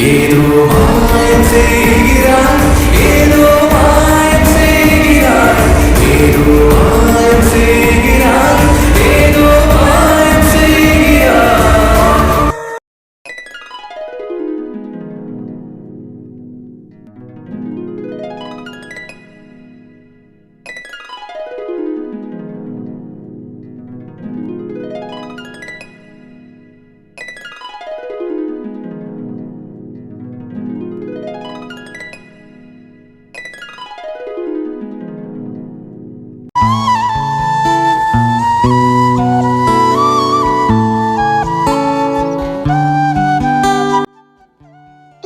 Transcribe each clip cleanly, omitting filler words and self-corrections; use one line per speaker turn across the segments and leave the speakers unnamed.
ஏதோ மாயம் செய்கிறாய், ஏதோ மாயம் செய்கிறாய், ஏதோ மாயம் செய்கிறாய், ஏதோ மாயம் செய்கிறாய்.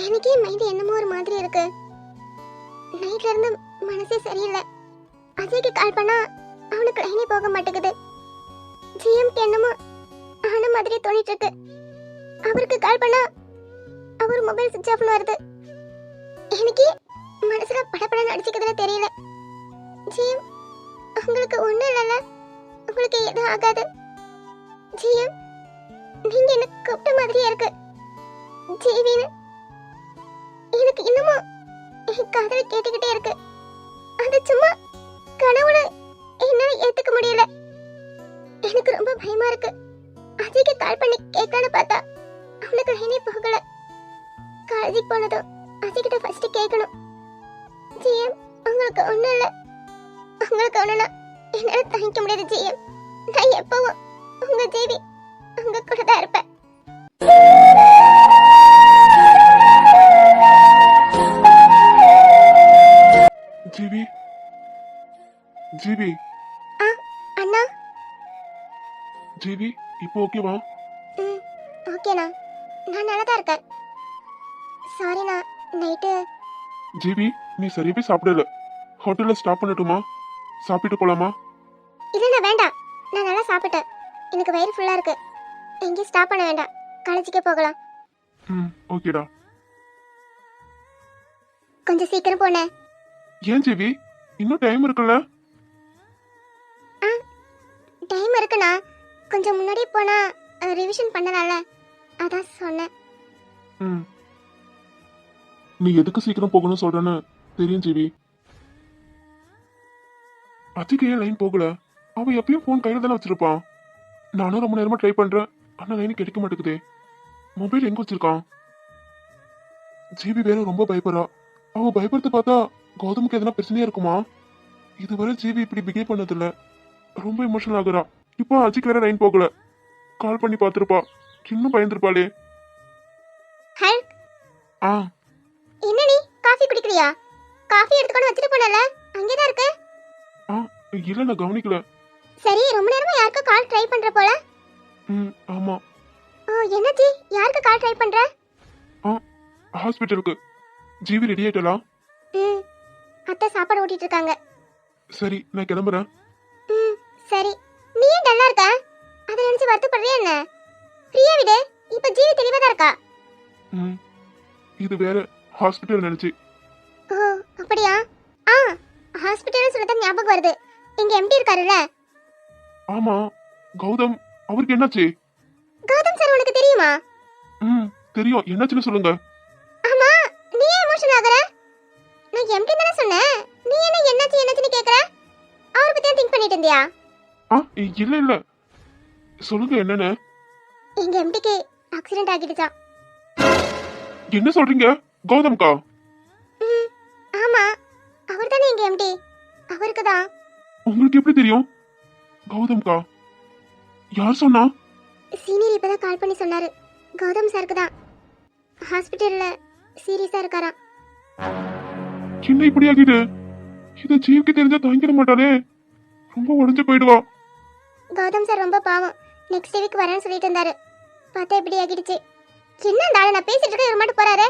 எனக்கே மைண்ட் என்னமோ ஒரு மாதிரி இருக்கு. நைட்ல இருந்து மனசே சரியில்லை. அஜய்க்கு கால் பண்ணா அவனுக்கு லைனே போக மாட்டேங்குது. ஜிஎம்க்கு என்னமோ ஆன மாதிரி தோணிட்டு இருக்கு. அவருக்கு கால் பண்ணா அவர் மொபைல் சுவிட்ச் ஆஃப்னு வருது. எனக்கு மனசுல படபடன்னு அடிச்சுக்குதுன்னு தெரியல. ஜிஎம், உங்களுக்கு ஒண்ணும் இல்லைல்ல? உங்களுக்கு எதுவும் ஆகாது? ஜிஎம், நீங்க என்ன கூப்பிட்ட மாதிரியே இருக்கு. ஜீவின்னு எனக்கு இன்னமும் என் காதல் கேட்டுக்கிட்டே இருக்கு. அது சும்மா கனவுல என்னால ஏத்துக்க முடியல. எனக்கு ரொம்ப பயமா இருக்கு. அஜய்க்கு கால் பண்ணி கேட்கலான்னு பார்த்தா அவனுக்கு லைனே போகல. காலேஜுக்கு போனதும் அஜய்கிட்ட ஃபர்ஸ்ட் கேட்கணும். ஜிஎம், உங்களுக்கு ஒண்ணும் இல்ல? உங்களுக்கு ஒண்ணுனா என்னால தாங்கிக்க முடியாது ஜிஎம். நான் எப்பவும் உங்க ஜீவி உங்க கூட தான் இருப்பேன்.
ஜிவி, ஜிவி,
அண்ணா.
ஜிவி, இப்போ ஓகேவா?
ஓகேண்ணா, நான் நல்லா தான் இருக்கேன். சாரிண்ணா, நைட்டு.
ஜிவி, நீ சரியாவே சாப்பிடல. ஹோட்டல்ல ஸ்டாப் பண்ணட்டுமா? சாப்பிட்டு போலாமா?
இல்லைண்ணா, வேண்டாம். நான் நல்லா சாப்பிட்டேன். எனக்கு வயிறு ஃபுல்லா இருக்கு. எங்கேயும் ஸ்டாப் பண்ண வேண்டாம். காலேஜுக்கே போகலாம்.
ஓகேடா.
கொஞ்சம் சீக்கிரம் போனேன்.
ஏன் ஜிவி, இன்னும் டைம் இருக்குல்ல?
டைம் இருக்குண்ணா. கொஞ்சம் முன்னாடி போனா ரிவிஷன் பண்ணலாம்ல, அதான் சொன்னேன்.
நீ எதுக்கு சீக்கிரம் போகணும்னு சொல்றேன்னு தெரியும் ஜிவி. அஜிக்கு ஏன் லைன் போகல? அவன் எப்பயும் போன் கையில தானே வச்சிருப்பான். நானும் ரொம்ப நேரமா ட்ரை பண்றேன், ஆனா லைன் கிடைக்க மாட்டேங்குதே. மொபைல் எங்க வச்சிருக்கான்? ஜிவி வேற ரொம்ப பயப்படுறா. அவ பயப்படுத்த பார்த்தா கௌதமுக்கு எதனா பிரச்சனையா இருக்குமா? இதுவரை ஜிவி இப்படி பிஹேவ் பண்ணதில்ல. ரொம்ப எமோஷனல் ஆகுறா. இப்போ அஜிக்கு வேற லைன் போகல. கால் பண்ணி பார்த்திருப்பா, இன்னும் பயந்துருப்பாளே.
ஹல்க்,
ஆ
என்ன நீ காஃபி குடிக்கலையா? காஃபி எடுத்துக்கொண்டு வச்சிட்டு போனல, அங்கேதான் இருக்கு.
இல்ல, நான் கவனிக்கல.
சரி, ரொம்ப நேரமா யாருக்கு கால் ட்ரை பண்ற போல?
ஆமா.
என்னாச்சு? யாருக்கு கால் ட்ரை பண்ற?
ஹாஸ்பிட்டலுக்கு. ஜிவி ரெடி ஆயிட்டலா?
அத்தை சாப்பாடு ஊட்டிட்டு இருக்காங்க.
சரி, நான் கிளம்புறேன்.
சரி, நீ ஏன் டல்லா இருக்க? அதை நினைச்சு வருத்தப்படுறியா என்ன? ஃப்ரீயா விடு. இப்ப ஜீவி தெளிவா தான் இருக்கா.
இது வேற ஹாஸ்பிட்டல் நினைச்சு.
ஓ, அப்படியா? ஹாஸ்பிட்டல்னு சொல்லதான் ஞாபகம் வருது. இங்க எம்டி இருக்காருல்ல?
ஆமா. கௌதம், அவருக்கு என்னாச்சு?
கௌதம் சார் உனக்கு தெரியுமா?
தெரியும். என்னாச்சுன்னு சொல்லுங்க.
ஆமா, நீ ஏன் எமோஷன் ஆகுற? நான் எம்டி தானே சொன்னேன். நீ என்ன என்னாச்சுன்னு கேக்குற? அவரை பத்தி திங்க் பண்ணிட்டு இருந்தியா?
இல்ல, சொல்லுங்க என்னன்னு.
எங்க எம்டிக்கு ஆக்சிடென்ட் ஆகிடுச்சா?
என்ன சொல்றீங்க? கௌதம்கா?
ஆமா, அவர் தானே எங்க எம்டி. அவருக்கு தான்.
உங்களுக்கு எப்படி தெரியும்? கௌதம்கா யார் சொன்னா?
சீனியர் இப்பதான் கால் பண்ணி சொன்னாரு. கௌதம் சாருக்கு தான் ஹாஸ்பிட்டல்ல சீரியஸா இருக்காராம்.
என்ன இப்படி ஆகிட்டு? இத ஜீவிக்கு தெரிஞ்சா தாங்கிட மாட்டானே. ரொம்ப உடஞ்சு போயிடுவா.
கௌதம் சார் ரொம்ப பாவம். நெக்ஸ்ட் வீக் வரேன்னு சொல்லிட்டு இருந்தாரு. பார்த்தா இப்படி ஆகிடுச்சு. என்ன அந்த ஆளு, நான் பேசிட்டு இருக்க இவர் மட்டும் போறாரு.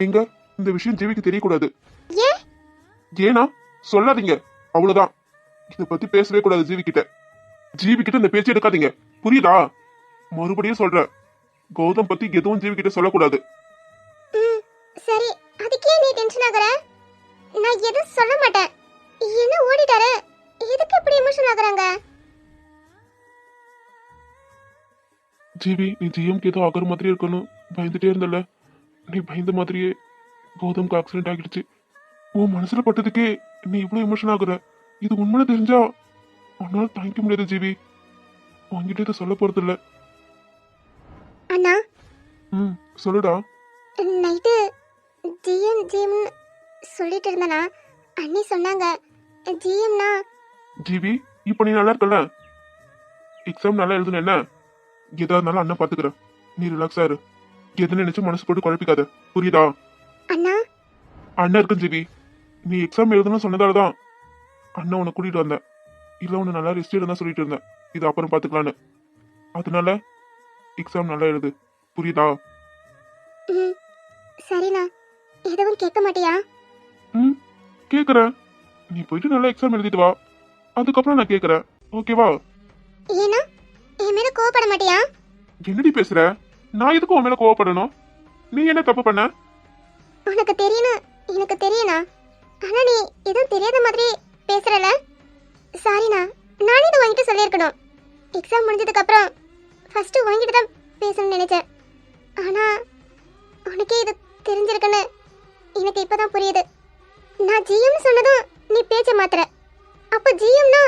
எங்க இந்த விஷயம் ஜீவிக்கு தெரியக்கூடாது.
ஏன்?
ஏனா சொல்லாதீங்க, அவ்வளவுதான். இத பத்தி பேசவே கூடாது ஜீவி கிட்ட. ஜீவி கிட்ட இந்த பேச்சு எடுக்காதீங்க, புரியுதா? மறுபடியும் சொல்றேன், கௌதம் பத்தி எதுவும் ஜீவி கிட்ட சொல்லக்கூடாது.
சரி, அதுக்கே நீ டென்ஷன் ஆகுற? நான் எதுவும் சொல்ல மாட்டேன். என்ன ஓடிட்டாரு? எதுக்கு இப்படி எமோஷன் ஆகுறாங்க?
ஜீவி, நீ ஜிஎம்க்கு ஏதோ ஆகுற மாதிரி இருக்கணும் பயந்துட்டே இருந்தல, நீ பயந்த மாதிரியே கௌதம்க்கு ஆக்சிடென்ட் ஆகிடுச்சு. உன் மனசுல பட்டதுக்கே நீ இவ்வளவு எமோஷன் ஆகுற. இது உண்மைன்னு தெரிஞ்சா உன்னால தாங்கிக்க முடியாது ஜீவி. உன்கிட்ட இதை சொல்ல போறது இல்ல.
அண்ணா
சொல்லுடா.
நைட்டு ஜிஎம் சொல்லிட்டு இருந்தனா, அண்ணி சொன்னாங்க ஜிஎம்னா.
ஜீவி, இப்ப நீ நல்லா இருக்கல? எக்ஸாம் நல்லா எழுதுன என்ன? எதா இருந்தாலும் அண்ணன் பாத்துக்கிறேன். நீ ரிலாக்ஸா இரு. எது நினைச்சு மனசு போட்டு குழப்பிக்காத, புரியுதா?
அண்ணா
அண்ணன் இருக்கும் ஜிவி. நீ எக்ஸாம் எழுதணும்னு சொன்னதாலதான் அண்ணன் உன்னை கூட்டிட்டு வந்தேன். இல்ல உன்னை நல்லா ரெஸ்ட் எடுதான் சொல்லிட்டு இருந்தேன். இது அப்புறம் பாத்துக்கலான்னு. அதனால எக்ஸாம் நல்லா எழுது, புரியுதா?
ம் சரிண்ணா. எதுவும் கேட்க மாட்டியா?
கேக்குறேன். நீ போயிட்டு நல்லா எக்ஸாம் எழுதிட்டு வா, அதுக்கப்புறம் நான் கேக்குறேன். ஓகேவா?
ஏன்னா என் மேல கோவப்பட மாட்டியா?
என்னடி பேசுற? நான் எதுக்கு உன் மேல கோவப்படணும்? நீ என்ன தப்பு பண்ண?
உனக்கு தெரியணும், எனக்கு தெரியணா. ஆனா நீ எதுவும் தெரியாத மாதிரி பேசுறல. சாரிண்ணா, நானே இதை வாங்கிட்டு சொல்லியிருக்கணும். எக்ஸாம் முடிஞ்சதுக்கு அப்புறம் ஃபர்ஸ்ட் வாங்கிட்டு தான் பேசணும்னு நினைச்சேன். ஆனா உனக்கே இது தெரிஞ்சிருக்குன்னு எனக்கு இப்பதான் புரியுது. நான் ஜிஎம் சொன்னதும் நீ பேச்ச மாத்துற. அப்ப ஜிஎம்னா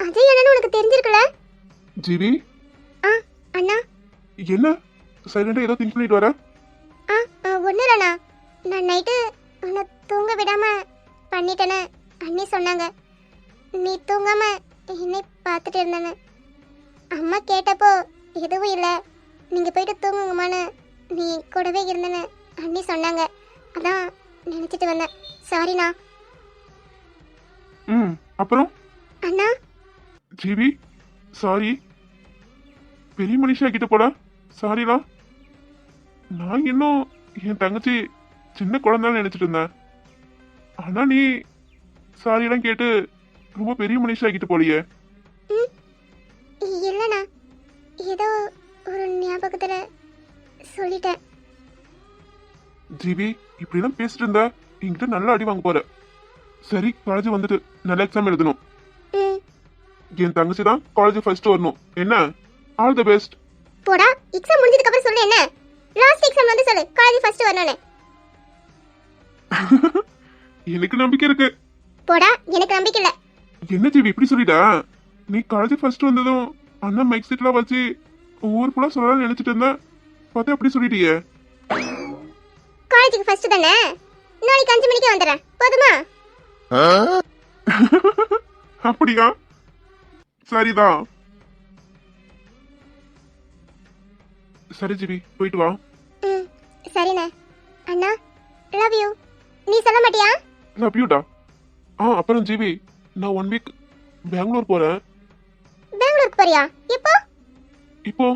அஜய் அண்ணன்னு உனக்கு தெரிஞ்சிருக்குல?
ஜிவி,
அண்ணா.
என்ன சைலண்டா ஏதோ திங்க் பண்ணிட்டு வர?
ஒன்றும் இல்லைண்ணா. நான் நைட்டு உன்னை தூங்க விடாம பண்ணிட்டேன்னு அண்ணி சொன்னாங்க. நீ தூங்காம என்னை பார்த்துட்டு இருந்தேன்னு. அம்மா கேட்டப்போ எதுவும் இல்லை, நீங்கள் போயிட்டு தூங்குங்கம்மான்னு நீ கூடவே இருந்தேன்னு அண்ணி சொன்னாங்க. அதான் நினச்சிட்டு வந்தேன். சாரிண்ணா.
அப்புறம்
அண்ணா.
GV, sorry. பெரிய மனுஷா கிட்ட போட சாரிலாம். நான் இன்னும் என் தங்கச்சி சின்ன குழந்தைன்னு நினைச்சிட்டு இருந்தேன். ஆனா நீ சாரி எல்லாம் கேட்டு ரொம்ப பெரிய மனுஷா கிட்ட போலியே.
இல்லைண்ணா, ஏதோ ஒரு ஞாபகத்தில் சொல்லிட்டேன்.
ஜிவி, இப்படிலாம் பேசிட்டு இருந்தா என்கிட்ட நல்லா அடி வாங்க போற. சரி, காலேஜ் வந்துட்டு நல்ல எக்ஸாம் எழுதணும். என் தங்கச்சி தான் காலேஜ் ஃபர்ஸ்ட் வரணும். என்ன? All the best.
போடா, எக்ஸாம் முடிஞ்சதுக்கு அப்புறம் சொல்லு. என்ன லாஸ்ட் எக்ஸாம் வந்து சொல்லு காலேஜ் ஃபர்ஸ்ட் வரணும்னு.
எனக்கு நம்பிக்கை இருக்கு.
போடா, எனக்கு நம்பிக்கை இல்ல.
என்ன ஜிவி இப்படி சொல்லிட்டா? நீ காலேஜ் ஃபர்ஸ்ட் வந்ததும் அண்ணன் மைக் செட்லாம் வச்சு ஒவ்வொரு ஃபுல்லா சொல்லலாம்னு நினைச்சிட்டு இருந்தேன். பார்த்தா அப்படி சொல்லிட்டியே.
காலேஜுக்கு ஃபர்ஸ்ட் தானே, நாளைக்கு 5 மணிக்கு வந்துடுறேன். போதுமா?
அப்படியா? சரிதான். சரி ஜிவி, போயிட்டு வா.
சரிண்ணே. அண்ணா, லவ் யூ. நீ சொல்ல மாட்டியா?
லவ் யூடா. அப்புறம் ஜிவி, நான் 1 வீக் பெங்களூர் போறேன்.
பெங்களூருக்கு போறியா? எப்போ?
இப்போ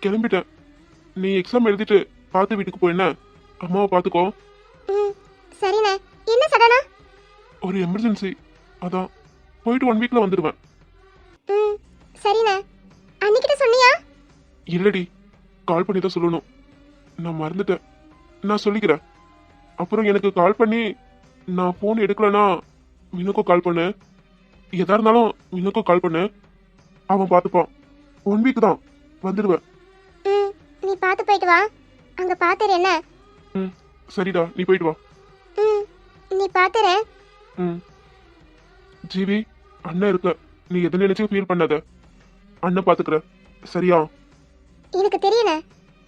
கிளம்பிட்டேன். நீ எக்ஸாம் எழுதிட்டு பார்த்து வீட்டுக்கு போயின. அம்மாவை பார்த்துக்கோ.
சரிண்ணே. என்ன சடனா?
ஒரு எமர்ஜென்சி, அதான் போயிட்டு 1 வீக்ல வந்துடுவேன்.
சரிண்ணே. அன்னிக்கிட்ட சொன்னியா?
இல்லடி, கால் பண்ணி தான் சொல்லணும். நான் மறந்துட்டேன். நான் சொல்லிக்கிறேன். அப்புறம் எனக்கு கால் பண்ணி நான் ஃபோன் எடுக்கலனா வினுக்கும் கால் பண்ணு. எதா இருந்தாலும் வினுக்கும் கால் பண்ணு, அவன் பார்த்துப்பான். 1 வீக் தான் வந்துடுவேன்.
நீ பார்த்து போயிட்டு வா. அங்க பாத்துரு என்ன?
சரிடா, நீ போயிட்டு வா.
நீ பாத்துரு.
ஜிவி, அண்ணன் இருக்க, நீ எதை நினைச்சு ஃபீல் பண்ணாத. அண்ணன் பாத்துக்கிற, சரியா?
எனக்கு தெரியல.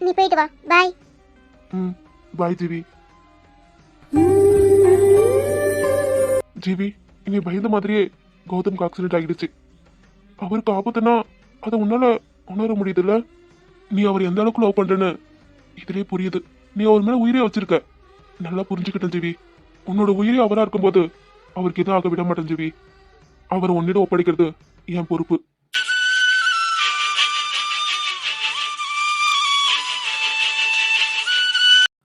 நீ போயிட்டு வா. பாய்.
பாய் ஜிவி. ஜிவி, நீ பயந்த மாதிரியே கௌதம்க்கு ஆக்சிடென்ட் ஆகிடுச்சு. அவருக்கு ஆபத்துனா அதை உன்னால உணர முடியுதுல்ல? நீ அவர் எந்த அளவுக்கு லவ் பண்றேன்னு இதுலயே புரியுது. நீ அவர் மேல உயிரே வச்சிருக்க. நல்லா புரிஞ்சுக்கிட்டேன் ஜிவி. உன்னோட உயிரே அவரா இருக்கும்போது அவருக்கு எதுவும் ஆக விட மாட்டேன் ஜிவி. அவர் உன்னிடம் ஒப்படைக்கிறது என் பொறுப்பு.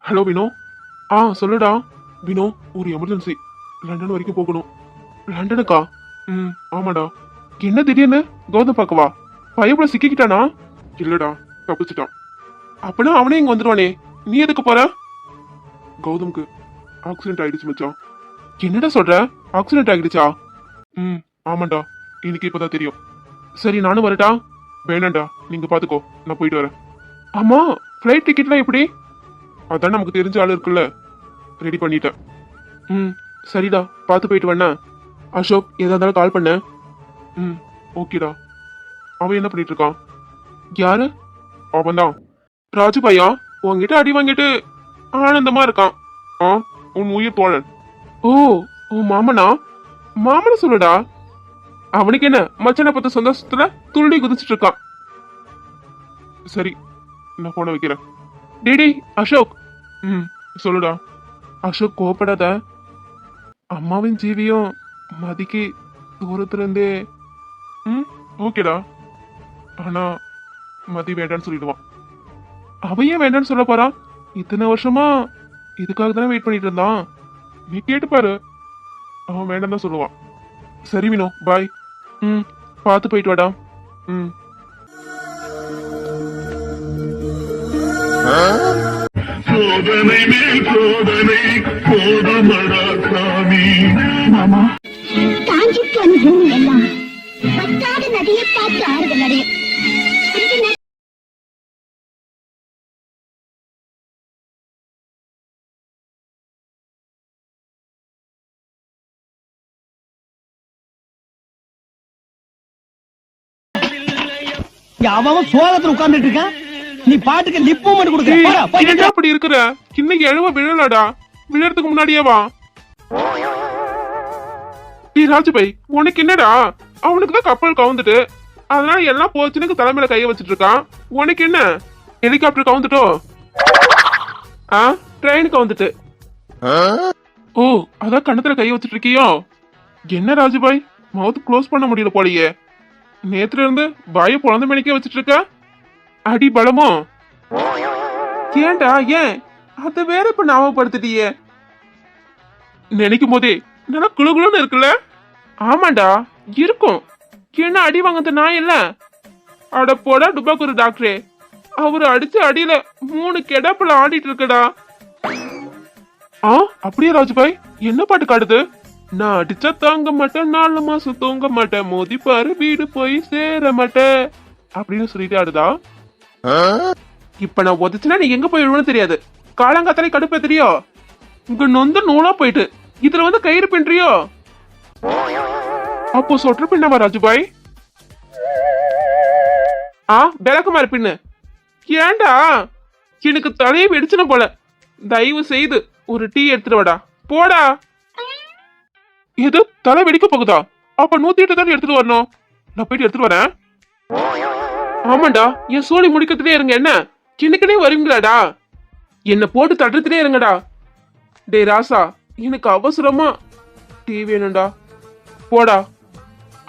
ஹலோ வினோ. சொல்லுடா. வினோ, ஒரு எமர்ஜென்சி, லண்டன் வரைக்கும் போகணும். லண்டனுக்கா? ஆமாடா. என்ன திடீர்னு கௌதம் பார்க்கவா? பயப்பட சிக்கிக்கிட்டானா? இல்லடா, தப்பிச்சிட்டான். அப்பனா அவனே இங்க வந்துருவானே, நீ எதுக்கு போற? கௌதம்க்கு ஆக்சிடென்ட் ஆயிடுச்சு மச்சான். என்னடா சொல்ற? ஆக்சிடென்ட் ஆகிடுச்சா? ஆமாண்டா, எனக்கு இப்பதான் தெரியும். சரி, நானும் வரட்டா? வேணாண்டா, நீங்க பாத்துக்கோ, நான் போயிட்டு வரேன். ஆமா, ஃப்ளைட் டிக்கெட்லாம் எப்படி? அதான் நமக்கு தெரிஞ்ச ஆள் இருக்குல்ல, ரெடி பண்ணிட்டேன். ம் சரிடா, பார்த்து போயிட்டு வேணா. அசோக் எதா இருந்தாலும் கால் பண்ண. ம் ஓகேடா. அவன் என்ன பண்ணிட்டு இருக்கான்? யாரு? அவன் தான் ராஜு பையா. உன்கிட்ட அடி வாங்கிட்டு ஆனந்தமா இருக்கான். ஆ, உன் உயிர் தோழன். ஓ, உன் மாமனா? மாமனை சொல்லுடா. அவனுக்கு என்ன, மச்சனை பார்த்த சந்தோஷத்துல துள்ளி குதிச்சிட்டு இருக்கான். சரி, நான் போன வைக்கிறேன். டேடி அசோக். ம் சொல்லுடா. அசோக் கோபப்படாத. அம்மாவின் ஜீவியும் மதிக்கு தூரத்துல இருந்தே. ம் ஓகேடா. ஆனா மதி வேண்டான்னு சொல்லிடுவான். அவன் ஏன் வேண்டான்னு சொல்ல போறான்? இத்தனை வருஷமா இதுக்காக தானே வெயிட் பண்ணிட்டு இருந்தான். நீ கேட்டு பாரு, அவன் வேண்டாம் தான் சொல்லுவான். சரி வினோ, பாய். ம் பார்த்து போயிட்டு வாடா. ம்
சோதனை மேல் சோதனை போதுமடா சாமி.
மாமா காஞ்சிக்கு வந்து பூமி எல்லாம் பத்தாத நதியை பார்த்து ஆறுதல் அடையும்.
அவன் சோகத்துல உட்கார்ந்துட்டு இருக்கான், நீ பாட்டுக்கு லிப்பு மட்டும் கொடுக்க.
ஏன்டா அப்படி இருக்கிற? இன்னைக்கு எழுவ விழலடா. விழறதுக்கு முன்னாடியே வா. டேய் ராஜுபாய், உனக்கு என்னடா? அவனுக்கு தான் கப்பல் கவுந்துட்டு, அதனால எல்லாம் போச்சுன்னு தலைமையில கைய வச்சிட்டு இருக்கான். உனக்கு என்ன? ஹெலிகாப்டர் கவுந்துட்டோ? ஆ, ட்ரெயின் கவுந்துட்டு. ஓ, அதான் கண்ணத்துல கைய வச்சிட்டு இருக்கியோ? என்ன ராஜுபாய், மவுத் க்ளோஸ் பண்ண முடியல போலயே. நேத்துல இருந்து பாய பொழந்த மணிக்கே வச்சிட்டு இருக்க. அடி பலமோ? ஏன்டா, ஏன் அத வேற இப்ப ஞாபகப்படுத்திட்டியே? நினைக்கும் போதே நல்லா குளுகுளுன்னு இருக்குல்ல? ஆமாண்டா இருக்கும். என்ன அடி வாங்குறது நான் இல்ல. அட போடா டுபாக்கூர் டாக்டரே, அவரு அடிச்ச அடியில 3 கெடாப்புல ஆடிட்டு இருக்கடா. ஆ அப்படியே ராஜுபாய், என்ன பாட்டு காட்டுது? நான் அடிச்சா தாங்க மாட்டேன், 4 மாசம் தூங்க மாட்டேன், மோதி பாரு வீடு போய் சேர மாட்டேன் அப்படின்னு சொல்லிட்டு ஆடுதா. இப்ப நான் உதச்சுனா நீ எங்க போய் விழுவன்னு தெரியாது. காலங்காத்தாலே கடுப்பே தெரியும். இங்க நொந்த நூலா போயிட்டு இதுல வந்து கயிறு பின்றியோ? அப்போ சொற்று பின்னவா ராஜுபாய்? ஆ விளக்குமாறு பின்னு. ஏண்டா, எனக்கு தலையை வெடிச்சுன போல. தயவு செய்து ஒரு டீ எடுத்துட்டு வாடா. போடா. எது தலை வெடிக்க போகுதா? அப்ப 108 தானே எடுத்துட்டு வரணும். நான் போயிட்டு எடுத்துட்டு வரேன். ஆமாண்டா, என் சோழி முடிக்கத்திலே இருங்க. என்ன கிணக்கினே வருவீங்களாடா? என்ன போட்டு தட்டுறதுலே இருங்கடா. டே ராசா, எனக்கு அவசரமா டீ வேணும்டா. போடா.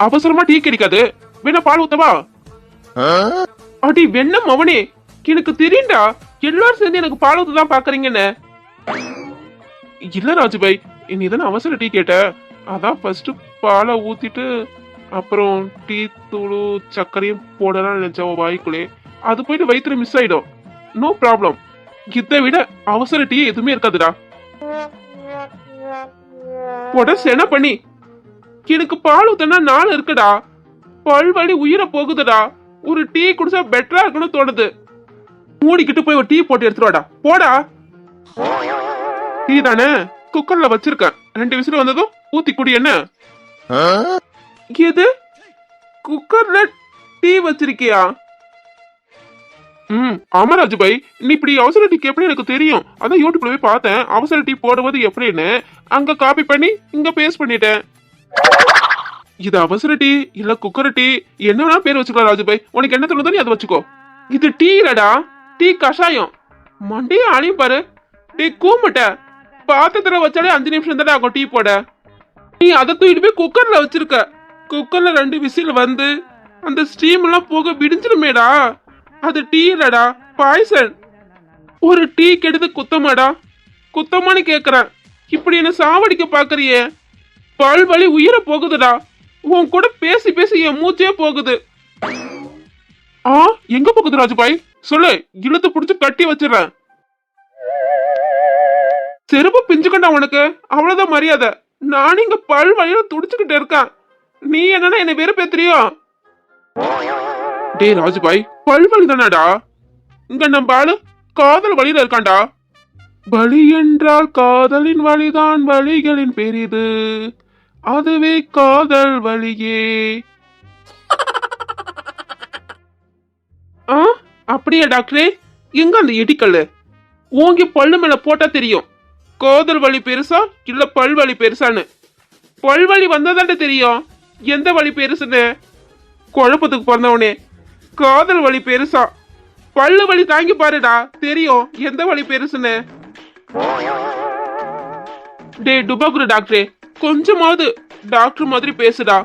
அவசரமா டீ கிடைக்காது, வேணா பால் ஊத்தவா? அடி வெண்ணம் அவனே, எனக்கு தெரியும்டா எல்லாரும் சேர்ந்து எனக்கு பால் ஊத்த தான் பாக்குறீங்கன்னு. இல்ல ராஜுபாய், நீ தானே அவசர டீ கேட்ட, அதான் ஃபர்ஸ்ட் பாலை ஊத்திட்டு அப்புறம் டீ தூளு சர்க்கரையும் போடலாம் நினைச்சா வாய்க்குள்ளே. அது போயிட்டு வயிற்றுல மிஸ் ஆயிடும். No problem. இதை விட அவசர டீ எதுவுமே இருக்காதுடா. போட சென பண்ணி எனக்கு பால் ஊத்தனா 4 இருக்குடா. பல்வழி உயிரை போகுதுடா. ஒரு டீ குடிச்சா பெட்டரா இருக்குன்னு தோணுது. மூடிக்கிட்டு போய் ஒரு டீ போட்டு எடுத்துருவாடா. போடா. டீ தானே குக்கர்ல வச்சிருக்கேன், 2 விசில் வந்ததும் ஊத்தி குடி. என்ன எது குக்கர்ல டீ வச்சிருக்கியா? ஆமா ராஜுபாய், நீ இப்படி அவசர டீ எப்படி எனக்கு தெரியும். அதான் யூடியூப்ல போய் பார்த்தேன் அவசர டீ போடுவது எப்படின்னு. அங்க காப்பி பண்ணி இங்க பேஸ்ட் பண்ணிட்டேன். இது அவசர டீ இல்ல குக்கர் டீ என்ன பேர் வச்சுக்கலாம் ராஜுபாய், உனக்கு என்ன தோணுதோ நீ அதை வச்சுக்கோ. இது டீ இல்லடா, டீ கஷாயம். மண்டையே ஆணையும் பாரு. டீ கூமுட்ட பாத்திரத்துல வச்சாலே 5 நிமிஷம் தானே ஆகும் டீ போட. நீ அதை தூக்கிட்டு போய் குக்கர்ல வச்சிருக்க. குக்கர்ல 2 விசில் வந்து அந்த ஸ்டீம் எல்லாம் போக விடிஞ்சிருமேடா. அது டீ இல்லடா, பாய்சன். ஒரு டீ கெடுத்து குத்தமாடா? குத்தமானு கேக்குறேன். இப்படி என்ன சாவடிக்க பாக்குறியே? பல்வழி உயிரை போகுதுடா. உன் கூட பேசி பேசி என் மூச்சே போகுது. ஆ எங்க போகுது ராஜுபாய் சொல்லு, இழுத்து புடிச்சு கட்டி வச்சிடறேன். செருப்பு பிஞ்சுக்கண்டா உனக்கு, அவ்வளவுதான் மரியாதை. நானும் இங்க பல்வழியில துடிச்சுக்கிட்டு இருக்கேன். நீ என்னன்னா என்ன வெறுப்பேத்துறியோ? டேய் ராஜுபாய், பல்வழி தானடா. இங்க நம்ம ஆளு காதல் வழியில இருக்கான்டா. வலி என்றால் காதலின் வலிதான் வலிகளின் பெரிது, அதுவே காதல் வலியே. ஆ, அப்படியா டாக்டரே? எங்க அந்த இடிக்கல்லு? ஓங்கி பல்லு மேல போட்டா தெரியும் காதல் வலி பெருசா இல்ல பல் வலி பெருசான்னு. பல் வலி வந்தாதான்டா தெரியும் எந்த வலி பெருசுன்னு. குழப்பத்துக்கு பிறந்தவனே, காதல் வலி பெருசா, பல்லு வலி தாங்கி பாருடா, தெரியும் எந்த வலி பெருசுன்னு. டே டுபாக்குரு டாக்டரே, கொஞ்சமாவது டாக்டர் மாதிரி பேசுடா.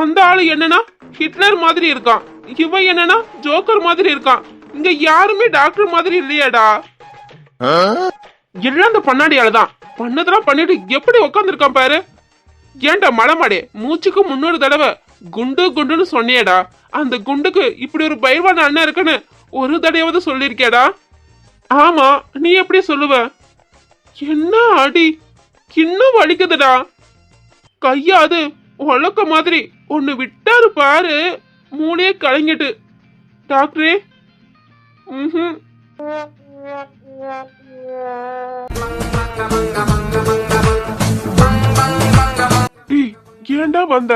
அந்த ஆளு என்னன்னா ஹிட்லர் மாதிரி இருக்கான், இவன் என்னன்னா ஜோக்கர் மாதிரி இருக்கான். இங்க யாருமே டாக்டர் மாதிரி இல்லையாடா. எல்லாம் அந்த பண்ணாடியாலதான். பண்ணதெல்லாம் பண்ணிட்டு எப்படி உக்காந்துருக்கான் பாரு. ஏன்டா மலமாடே, மூச்சுக்கு 300 தடவை குண்டு குண்டுன்னு சொன்னியடா. அந்த குண்டுக்கு இப்படி ஒரு பயிர்வான அண்ணன் இருக்குன்னு ஒரு தடவையாவது சொல்லிருக்கேடா. ஆமா, நீ எப்படி சொல்லுவ? என்ன அடி, இன்னும் வலிக்குதுடா. கையாது உலக்க மாதிரி ஒண்ணு விட்டாரு பாரு, மூளையே கலங்கிட்டு. டாக்டரே, ஏன்டா வந்த?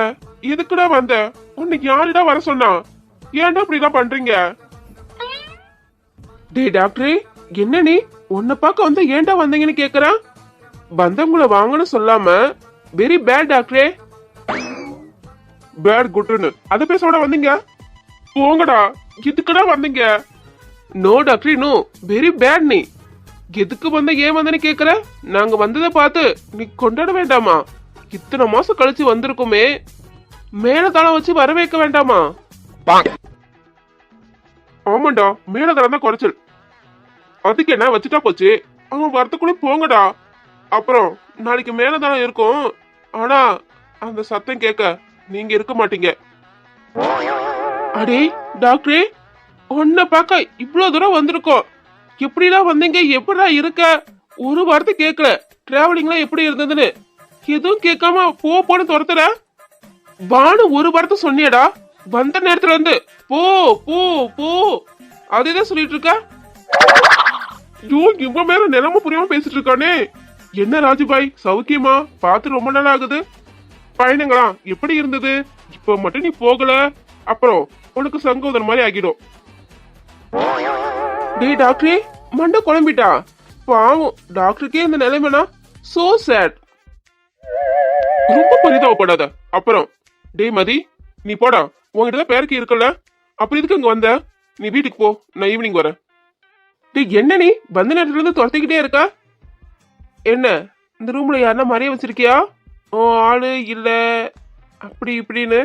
எதுக்குடா வந்த? உன்னைக்கு யாருடா வர சொன்னா? ஏன்டா இப்படிதான் பண்றீங்க? டேய் டாக்டரே, என்ன நீ உன்னை பார்க்க வந்த ஏன்டா வந்தீங்கன்னு கேக்குற? வந்தவங்கள வாங்கன்னு சொல்லாம வெரி பேட் டாக்டரே. பேட் குட்னு அத பேசோட வந்தீங்க? போங்கடா, எதுக்குடா வந்தீங்க? No doctor, no, very bad. நீ எதுக்கு வந்த ஏன் வந்தன்னு கேக்குற? நாங்க வந்ததை பார்த்து நீ கொண்டாட வேண்டாமா? இத்தனை மாசம் கழிச்சு வந்திருக்குமே, மேலதாளம் வச்சு வர வைக்க வேண்டாமா? ஆமாண்டா, மேலதாளம் தான் குறைச்சல். அதுக்கு என்ன வச்சுட்டா போச்சு. அவன் வரத்துக்குள்ள போங்கடா. அப்புறம் நாளைக்கு மேலதாளம் இருக்கும், ஆனா அந்த சத்தம் கேட்க நீங்க இருக்க மாட்டீங்க. அடே டாக்டரே, உன்னை பார்க்க இவ்வளவு தூரம் வந்திருக்கோம். எப்படிலாம் வந்தீங்க? எப்படா இருக்க? ஒரு வார்த்தை கேட்கல. டிராவலிங்லாம் எப்படி இருந்ததுன்னு எதுவும் கேட்காம போன்னு துரத்துற. வானு ஒரு வார்த்தை சொன்னியடா. வந்த நேரத்துல இருந்து போ போ போ அதேதான் சொல்லிட்டு இருக்க. ஐயோ, இவன் மேல நிலைமை புரியாம பேசிட்டு இருக்கானே. என்ன ராஜுபாய், சௌக்கியமா? பார்த்து ரொம்ப நாள் ஆகுது. பயணங்களா எப்படி இருந்தது? இப்ப மட்டும் நீ போகல, அப்புறம் உனக்கு சங்கோதர மாதிரி ஆகிடும். டேய் டாக்டரே, மண்டை குழம்பிட்டா. பாவம், டாக்டருக்கே இந்த நிலைமைனா சோ சேட். ரொம்ப பரிதாபப்படாத. அப்புறம் டேய் மதி, நீ போடா, உங்ககிட்ட தான் பேருக்கு இருக்குல்ல, அப்புறம் இதுக்கு இங்க வந்த? நீ வீட்டுக்கு போ, நான் ஈவினிங் வரேன். டேய் என்ன நீ வந்த நேரத்துல இருந்து துரத்திக்கிட்டே இருக்கா? என்ன இந்த ரூம்ல யாருன்னா மறைய வச்சிருக்கியா? ஓ ஆளு இல்ல அப்படி இப்படின்னு.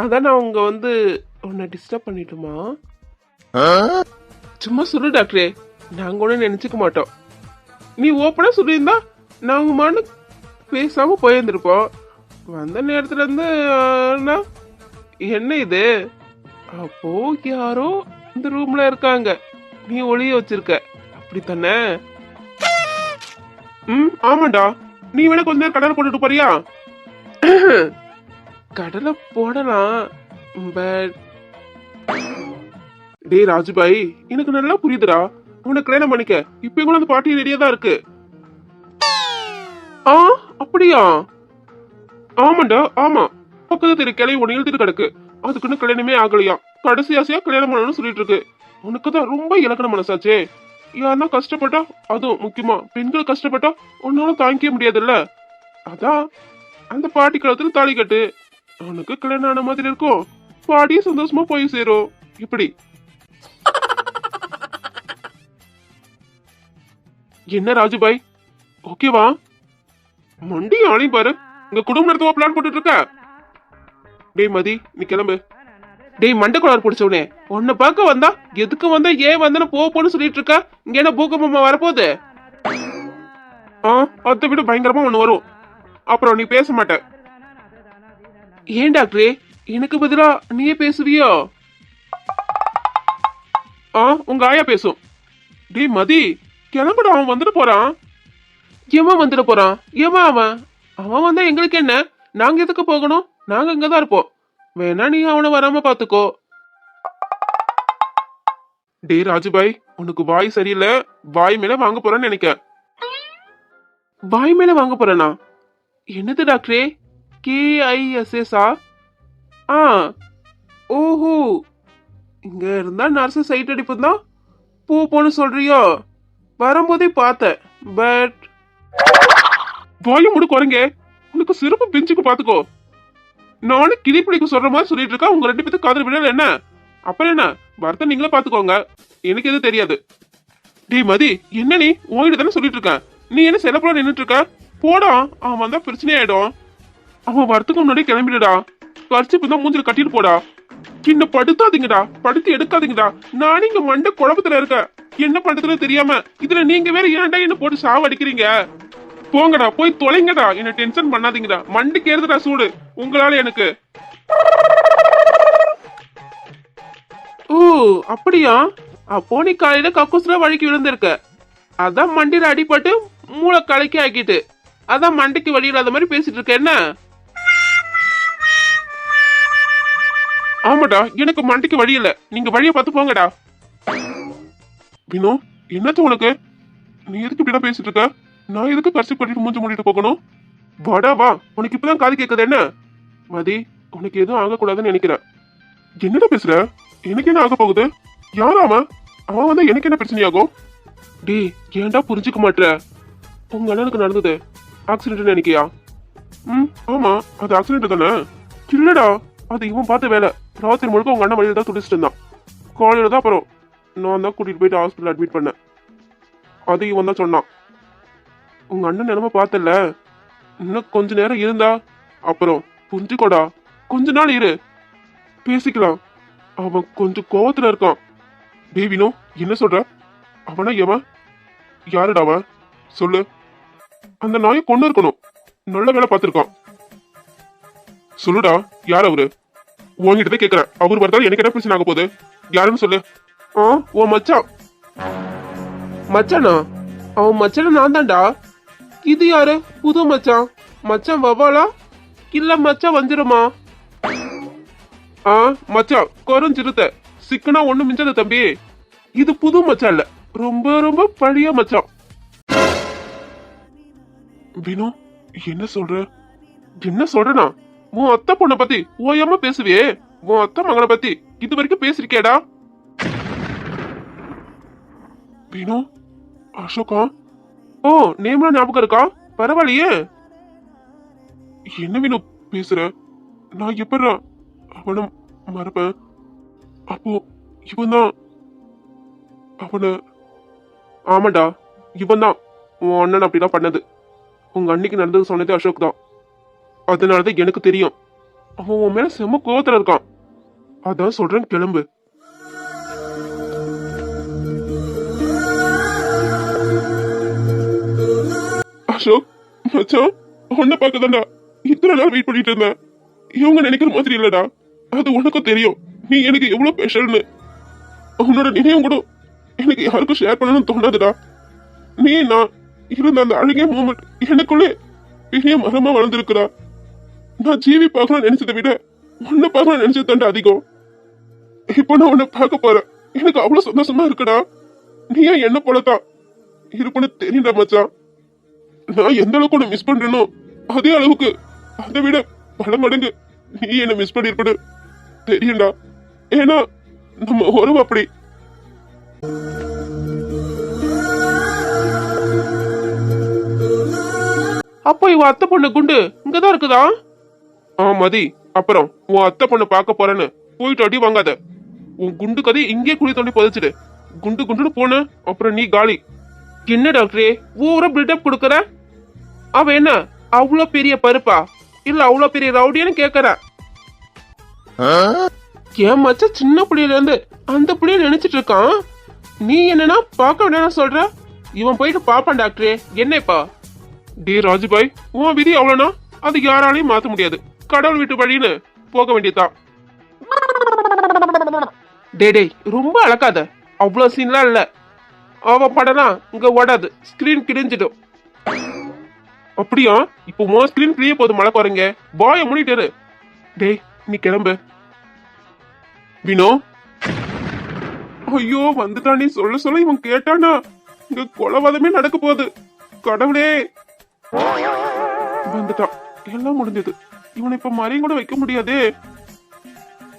அதான் நான் உங்க வந்து உன்னை டிஸ்டர்ப் பண்ணிட்டுமா? சும்மா சொல்லு டாக்டரே, நாங்க கூட நினைச்சுக்க மாட்டோம். நீ ஓப்பனா சொல்லியிருந்தா நாங்க மனு பேசாம போயிருந்திருப்போம். வந்த நேரத்துல இருந்து என்ன இது? அப்போ யாரோ இந்த ரூம்ல இருக்காங்க, நீ ஒளிய வச்சிருக்க, அப்படித்தானே? ஆமாண்டா. நீ வேணா கொஞ்ச நேரம் கடலை போட்டுட்டு போறியா? கடலை போடலாம், பட் டே ராஜுபாய், எனக்கு நல்லா புரியுதுடா. உனக்கு கல்யாணம் பண்ணிக்க இப்ப கூட அந்த பாட்டி ரெடியா தான் இருக்கு. ஆ அப்படியா? ஆமாண்டா, ஆமா. பக்கத்து தெரு கிளை ஒன்னு எழுதிட்டு கிடக்கு, அதுக்குன்னு கல்யாணமே ஆகலையா. கடைசி ஆசையா கல்யாணம் பண்ணணும்னு சொல்லிட்டு இருக்கு. உனக்குதான் ரொம்ப இலக்கண மனசாச்சே. யாருன்னா கஷ்டப்பட்டா, அதுவும் முக்கியமா பெண்கள் கஷ்டப்பட்டா உன்னால தாங்கிக்க முடியாதுல்ல. அதான் அந்த பாட்டி காலத்துல தாலி கட்டு, உனக்கு கல்யாணம் ஆன மாதிரி இருக்கும், பாட்டியும் சந்தோஷமா போய் சேரும். இப்படி என்ன ராஜுபாய், ஓகேவா? மண்டி ஆளையும் பாரு, உங்க குடும்பம் நடத்தவா பிளான் போட்டுட்டு இருக்க? டேய் மதி, நீ கிளம்பு. டேய் மண்டை குளார் பிடிச்சவனே, உன்னை பார்க்க வந்தா எதுக்கு வந்தா ஏன் வந்தா போன்னு சொல்லிட்டு இருக்கா? இங்க என்ன பூகம்பமா வரப்போகுது? அதை விட பயங்கரமா ஒண்ணு வரும், அப்புறம் நீ பேச மாட்ட. ஏன் டாக்டரே, எனக்கு பதிலா நீயே பேசுவியோ? உங்க ஆயா பேசும். டேய் மதி, கிளம்புட, அவன் வந்துட்டு போறான். ஏமா வந்துட்டு போறான்? ஏமா அவன் வந்தா எங்களுக்கு என்ன? நாங்க எதுக்கு போகணும்? நாங்க இங்கதான் இருப்போம். வேணா நீ அவனை வராம பாத்துக்கோ. டே ராஜுபாய், உனக்கு வாய் சரியில்லை, வாய் மேல வாங்க போறான்னு நினைக்க. வாய் மேல வாங்க போறேனா? என்னது டாக்டரே? KISSA? ஆ, ஓஹோ, இங்க இருந்தா நர்ஸ் சைட் அடிப்புதான் போன்னு சொல்றியோ? வரும்போதே பார்த்தேன், பட் வாய முடு குறைங்க. உனக்கு சிறப்பு பெஞ்சுக்கு பாத்துக்கோ. நானும் கிளிப்பிடிக்கு சொல்ற மாதிரி சொல்லிட்டு இருக்கா. உங்க 2 பேத்துக்கு காதல் விடல என்ன? அப்புறம் என்ன, வரத்த நீங்களே பாத்துக்கோங்க, எனக்கு எதுவும் தெரியாது. டேய் மதி, என்ன நீ உங்ககிட்ட தானே சொல்லிட்டு இருக்க? நீ என்ன செலப்புல நின்னுட்டு இருக்க? போடா, அவன் வந்தா பிரச்சனையாயிடும். அவன் வரத்துக்கு முன்னாடி கிளம்பிடுடா. கர்ச்சிப்பு தான் மூஞ்சில கட்டிட்டு போடா. என்ன படுத்தாதீங்கடா, படுத்து எடுக்காதீங்கடா. நானும் இங்க மண்டை குழப்பத்துல இருக்கேன், என்ன பண்றதுன்னு தெரியாம. இதுல நீங்க வேற ஏன்டா என்ன போட்டு சாவடிக்கிறீங்க? போங்கடா, போய் தொலைங்கடா, என்ன டென்ஷன் பண்ணாதீங்கடா. மண்டைக்கு ஏறுதுடா சூடு உங்களால எனக்கு. ஓ அப்படியா? அப்போ நீ காலையில கக்கூசுல வழுக்கி விழுந்திருக்க, அதான் மண்டியில அடிபட்டு மூளை கலக்கி ஆக்கிட்டு, அதான் மண்டைக்கு வழி இல்லாத மாதிரி பேசிட்டு இருக்க என்ன? ஆமாடா, எனக்கு மண்டைக்கு வழி இல்ல, நீங்க வழிய பார்த்து போங்கடா. வினோ, என்னத்து உனக்கு? நீ எதுக்கு இப்படிதான் பேசிட்டு இருக்க? நான் எதுக்கு கர்ச்சி கட்டிட்டு மூஞ்சி மூடிட்டு போகணும்? வாடா வா, உனக்கு இப்பதான் காது கேட்குது என்ன? மதி, உனக்கு எதுவும் ஆகக்கூடாதுன்னு நினைக்கிறேன். என்னடா பேசுற? எனக்கு என்ன ஆக போகுது? யாரா அவன்? அவன் வந்தா எனக்கு என்ன பிரச்சனையாகும்? டே, ஏன்டா புரிஞ்சுக்க மாட்டேற? உங்க அண்ணனுக்கு நடந்தது ஆக்சிடென்ட் நினைக்கியா? ஆமா, அது ஆக்சிடென்ட் தானே? இல்லடா, அது இவன் பார்த்த வேலை. ராத்திரி முழுக்க உங்க அண்ணன் வழியில தான் துடிச்சிட்டு இருந்தான். காலையில தான் அப்புறம் நான் தான் கூட்டிட்டு போயிட்டு ஹாஸ்பிட்டல் அட்மிட் பண்ணேன். அது இவன் தான் சொன்னான். உங்க அண்ணன் நிலைமை பார்த்தல, இன்னும் கொஞ்ச நேரம் இருந்தா அப்புறம் புரிஞ்சுக்கோடா. கொஞ்ச நாள் இரு, பேசிக்கலாம். அவன் கொஞ்சம் கோவத்துல இருக்கான். தேவினோ, என்ன சொல்ற? அவனா எவன்? யாருடா அவன்? சொல்லு. அந்த நாயை கொண்டு இருக்கணும், நல்ல வேலை பார்த்திருக்கான். சொல்லுடா, யார் அவரு? உன்கிட்ட கேக்குறேன். அவரு பார்த்தாலும் எனக்கு என்ன பிரச்சனை ஆக போகுது? யாருன்னு சொல்லு. உன் மச்சான். மச்சானா? அவன் மச்சான நான் தான்டா. இது யாரு? புது மச்சான். மச்சான் வவாலா இல்ல மச்சான் வஞ்சிரமா? மச்சான் குறைஞ்சிருத்த, சிக்கனா ஒண்ணு மிஞ்சாத தம்பி. இது புது மச்சான் இல்ல, ரொம்ப ரொம்ப பழைய மச்சான். வினோ, என்ன சொல்ற? என்ன சொல்றனா? உன் அத்தை பொண்ணை பத்தி ஓயாம பேசுவியே, உன் அத்தை மகனை பத்தி இது வரைக்கும் பேசிருக்கேடா? வினோ, அசோகா? ஓ, நேம்லாம் ஞாபகம் இருக்கா? பரவாயில்லையே. என்ன வினோ பேசுற? நான் எப்படா அவனை மறப்பேன்? அப்போ இவன் தான் அவனை? ஆமாடா, இவன் தான் உன் அண்ணன் அப்படிலாம் பண்ணது. உங்க அன்னைக்கு நடந்தது சொன்னதே அசோக் தான். அதனாலதான் எனக்கு தெரியும் அவன் உன் மேல செம்ம கோவத்துல இருக்கான். அதான் சொல்றேன், கிளம்பு. அசோக் மச்சான், உன்னை பார்க்கதான்டா இத்தனை நாள் வெயிட் பண்ணிட்டு இருந்தேன். இவங்க நினைக்கிற மாதிரி இல்லடா, அது உனக்கும் தெரியும். நீ எனக்கு எவ்வளவு ஸ்பெஷல்னு. உன்னோட நினைவும் கூட எனக்கு யாருக்கும் ஷேர் பண்ணணும்னு தோணாதுடா. நீ நான் இருந்த அந்த அழகிய மூமெண்ட் எனக்குள்ளே பெரிய மரமா வளர்ந்துருக்குறா. நான் ஜீவி பார்க்கணும்னு நினைச்சதை விட உன்னை பார்க்கணும்னு நினைச்சது தாண்டா அதிகம். இப்போ நான் உன்னை பார்க்க போறேன், எனக்கு அவ்வளவு சந்தோஷமா இருக்குடா. நீ ஏன் என்ன போலதான் இருப்பன்னு தெரியுடா மச்சான். நான் எந்த அளவுக்கு உன்னை மிஸ் பண்றேனோ அதே அளவுக்கு அதை விட பல மடங்கு நீ என்ன மிஸ் பண்ணிருப்படு தெரியும்டா. ஏன்னா நம்ம உறவு அப்படி. அப்போ இவன் அத்தை பொண்ணு குண்டு இங்கதான் இருக்குதா? மதி, அப்புறம் உன் அத்தை பொண்ணு பார்க்க போறேன்னு போயிட்டு அடி வாங்காத. உன் குண்டு கதை இங்கே குழி தோண்டி புதைச்சிடு. குண்டு குண்டுன்னு போன அப்புறம் நீ காலி. என்ன டாக்டரே ஊர பில்டப் கொடுக்கற? அவ என்ன அவ்வளோ பெரிய பருப்பா இல்ல அவ்வளோ பெரிய ரவுடின்னு கேக்குற? என் மச்சான் சின்ன புள்ளியில இருந்து அந்த புள்ளிய நினைச்சிட்டு இருக்கான். நீ என்னன்னா பார்க்க வேண்டாம் சொல்ற? இவன் போயிட்டு பாப்பான் டாக்டரே. என்னப்பா? டே ராஜுபாய், உன் விதி அவ்வளோனா அது யாராலையும் மாத்த முடியாது. கடவுள் வீட்டு வழின்னு போக வேண்டியதான். டே ரொம்ப அழகாத, அவ்வளோ சீன்லாம் இல்ல. அவ படனா இங்க ஓடாது, ஸ்கிரீன் கிழிஞ்சிடும். அப்படியா? இப்போ உன் ஸ்கிரீன் கிளிய போது மழை பாருங்க. பாய மூடிட்டு. டேய் நீ கிளம்பு. வினோ, ஐயோ வந்துட்டான். நீ சொல்ல சொல்ல இவன் கேட்டானா இங்க கொலவாதமே நடக்க போகுது. கடவுளே, வந்துட்டான், எல்லாம் முடிஞ்சது. இவனை இப்ப மறையும் கூட வைக்க முடியாதே.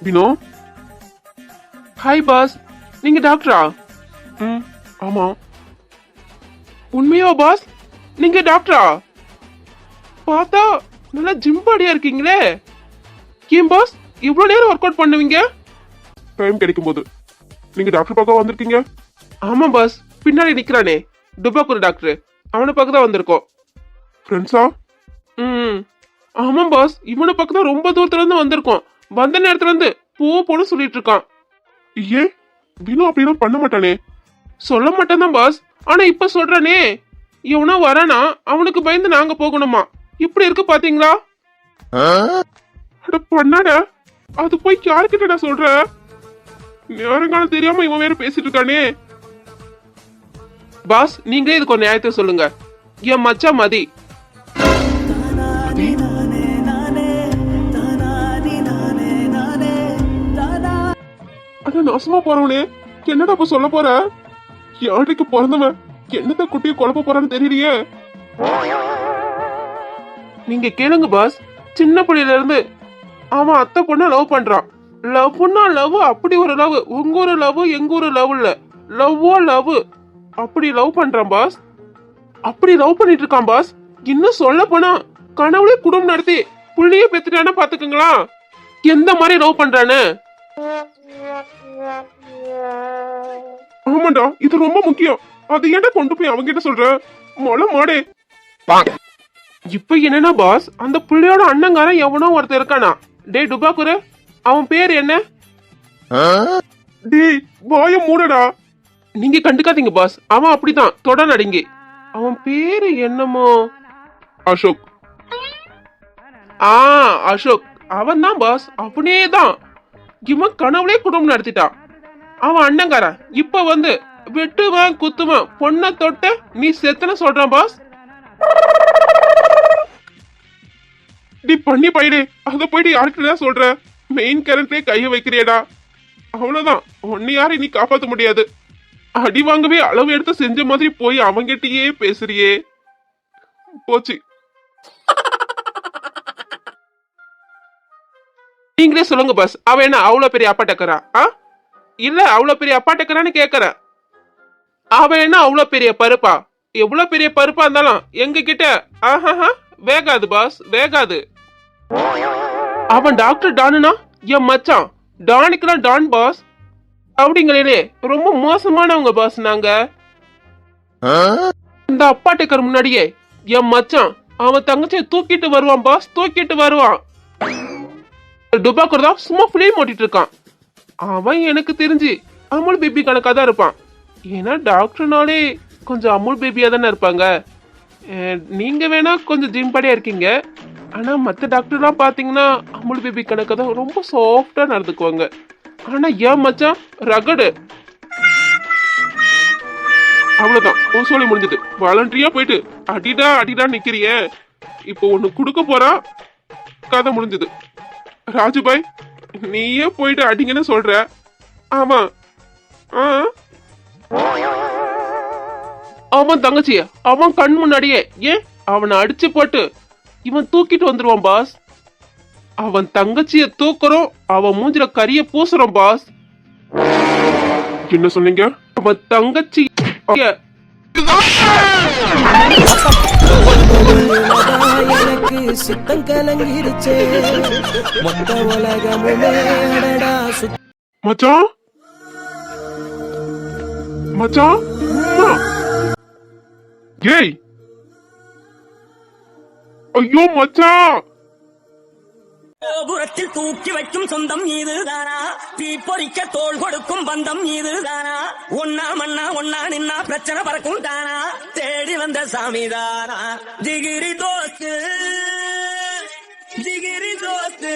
வினோ, ஹாய் பாஸ், நீங்க டாக்டரா? ம், ஆமா. உண்மையா பாஸ், நீங்க டாக்டரா? பார்த்தா நல்லா ஜிம் பாடியா இருக்கீங்களே. ஏன் பாஸ் இவ்வளவு நேரம் ஒர்க் அவுட் பண்ணுவீங்க? டைம் கிடைக்கும் போது. நீங்க டாக்டர் பார்க்க வந்திருக்கீங்க? ஆமா பாஸ், பின்னாடி நிக்கிறானே டுபாக்கூர் டாக்டர், அவனை பார்க்க தான் வந்திருக்கோம். ஃப்ரெண்ட்ஸா? ம், ஆமா பாஸ், இவனை பார்க்க தான் ரொம்ப தூரத்துல இருந்து வந்திருக்கோம். வந்த நேரத்துல இருந்து போன்னு சொல்லிட்டு இருக்கான். ஏன் வினோ அப்படிலாம் பண்ண மாட்டானே? சொல்ல மாட்டேன் தான் பாஸ், ஆனா இப்ப சொல்றானே. இவனா வரானா அவனுக்கு பயந்து நாங்க போகணுமா? இப்படி இருக்கு பாத்தீங்களா? அட பண்ணாட, அது போய் யாருக்கிட்ட நான் சொல்ற? நேரங்காலம் தெரியாம இவன் வேற பேசிட்டு இருக்கானே. பாஸ், நீங்களே இதுக்கு ஒரு நியாயத்தை சொல்லுங்க. என் மச்சான் மதி. அட நாசமா போறவனே, என்னடா இப்ப சொல்ல போற? யாருக்கு பிறந்தவன் என்னத்த குட்டியை குழப்ப போறான்னு தெரியலையே. நீங்க கேளுங்க பாஸ், சின்ன பிள்ளையில இருந்து அவன் அத்தை பொண்ண லவ் பண்றான். லவ்னா லவ், அப்படி ஒரு லவ். உங்க ஒரு லவ், எங்க ஒரு லவ் இல்ல. லவ்வோ லவ், அப்படி லவ் பண்றான் பாஸ். அப்படி லவ் பண்ணிட்டு இருக்கான் பாஸ். இன்னும் சொல்ல போனா கனவுலே குடும்பம் நடத்தி புள்ளியே பெத்துட்டானா பாத்துக்குங்களா எந்த மாதிரி லவ் பண்றானு. ஆமாண்டா, இது ரொம்ப முக்கியம். அது ஏன்டா கொண்டு போய் அவங்க கிட்ட சொல்ற? மொள மாடே. இப்ப என்னன்னா பாஸ், அந்த புள்ளையோட அண்ணங்காரன் எவனோ ஒருத்தர் இருக்கானா. டே டுபாக்குரு, அவன் பேர் என்ன? டேய் வாய மூடடா. நீங்க கண்டுக்காதீங்க பாஸ், அவன் அப்படிதான் தொட நடிங்கி. அவன் பேரு என்னமோ அசோக். அசோக் அவன் தான் பாஸ், அவனே தான். இவன் கனவுலே குடும்பம் நடத்திட்டான். அவன் அண்ணங்காரன் இப்ப வந்து வெட்டுவான் குத்துவான், பொண்ண தொட்ட நீ செத்தன சொல்றான் பாஸ். நீ பண்ணி போயிடு, அத போயிட்டு யாருக்குதான் சொல்ற? மெயின் கேரக்டரே கைய வைக்கிறியடா, அவ்வளவுதான். ஒன்னு யாரை நீ காப்பாத்த முடியாது. அடி வாங்கவே அளவு எடுத்து செஞ்ச மாதிரி போய் அவங்கிட்டயே பேசுறியே. போச்சு. நீங்களே சொல்லுங்க பாஸ், அவன் என்ன அவ்வளவு பெரிய அப்பா டக்கரா? இல்ல அவ்வளவு பெரிய அப்பா டக்கரான்னு கேக்குறேன். அவன் என்ன அவ்வளவு பெரிய பருப்பா? எவ்வளவு பெரிய பருப்பா இருந்தாலும் எங்க கிட்ட வேகாது பாஸ், வேகாது. அவன் டாக்டர் டானுனா என் மச்சான். டானுக்குலாம் டான் பாஸ். அப்படிங்களே ரொம்ப மோசமானவங்க பாஸ் நாங்க. இந்த அப்பா டக்கர் முன்னாடியே என் மச்சான் அவன் தங்கச்சியை தூக்கிட்டு வருவான் பாஸ், தூக்கிட்டு வருவான். டுபாக்கூர் தான் சும்மா பிளேம் ஓட்டிட்டு இருக்கான். அவன் எனக்கு தெரிஞ்சு அமுல் பேபி கணக்கா தான் இருப்பான். ஏன்னா டாக்டர்னாலே கொஞ்சம் அமுல் பேபியா தானே இருப்பாங்க. நீங்க வேணா கொஞ்சம் ஜிம்பாடியா இருக்கீங்க, ஆனா மத்த டாக்டர்லாம் பாத்தீங்கன்னா அமுல் பேபி கணக்கா தான் ரொம்ப சாஃப்டா நடந்துக்குவாங்க. ஆனா ஏன் மச்சான் ரகடு. அவ்வளவுதான், உன் சொல்லி முடிஞ்சது. வாலண்டரியா போயிட்டு அடிடா அடிடா நிக்கிறிய. இப்போ ஒண்ணு குடுக்க போறா, கதை முடிஞ்சது. ராஜுபாய், நீயே போயிட்டு அடிங்கன்னு சொல்ற. ஆமா, அவன் தங்கச்சிய அவன் கண் முன்னாடியே ஏன் அவனை அடிச்சு போட்டு இவன் தூக்கிட்டு வந்துருவான் பாஸ். அவன் தங்கச்சிய தூக்குறோம், அவன் மூஞ்சில கரிய பூசுறோம் பாஸ். என்ன சொன்னீங்க? அவன் தங்கச்சி
எனக்கு சித்தம் கலங்கிருச்சே, மொத்த உலகமுமே
மச்சான் மச்சான். ஏய் ஐயோ மச்சான்.
கோபுரத்தில் தூக்கி வைக்கும் சொந்தம் இதுதானா? தீ பொறிக்க தோள் கொடுக்கும் பந்தம் இதுதானா? ஒன்னா மண்ணா ஒன்னா நின்னா பிரச்சனை பறக்கும் தானா? தேடி வந்த சாமிதானா? ஜிகிரி தோஸ்து ஜிகிரி தோஸ்து.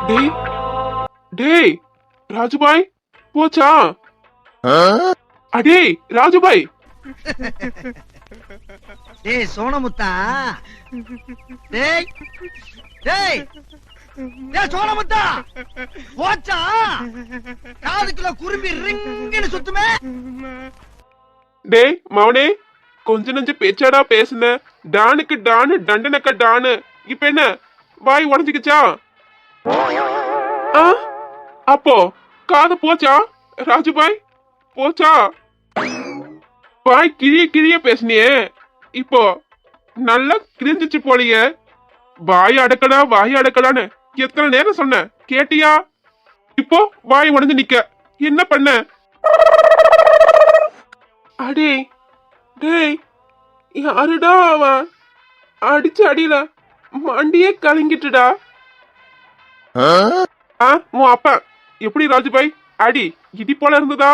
டேய் டேய் ராஜுபாய் போச்சா? அடே ராஜுபாய்.
டேய் சோனமுத்தா, டேய் டேய் டேய் சோனமுத்தா, போச்சா? காதுக்குள்ள குரும்பி ரிங்குன்னு சுத்துமே.
டேய் மவனே, கொஞ்ச நெஞ்ச பேச்சாடா பேசுன. டானுக்கு டானு, டண்டனக்க டானு. இப்ப என்ன வாய் உடஞ்சுக்கிச்சா? அப்போ காது போச்சா ராஜுபாய்? போச்சா? வாய் கிழிய கிழிய பேசுனியே, இப்போ நல்லா கிழிஞ்சிச்சு போலியே. வாய் அடக்கடா வாய் அடக்கடான்னு எத்தனை நேரம் சொன்ன, கேட்டியா? இப்போ வாய் உடஞ்சு நிக்க என்ன பண்ண? அடே டேய், யாருடா அவன்? அடிச்சு அடியில மண்டியே கலங்கிட்டுடா. உன் அப்பா எப்படி ராஜுபாய் அடி இடி போல இருந்ததா?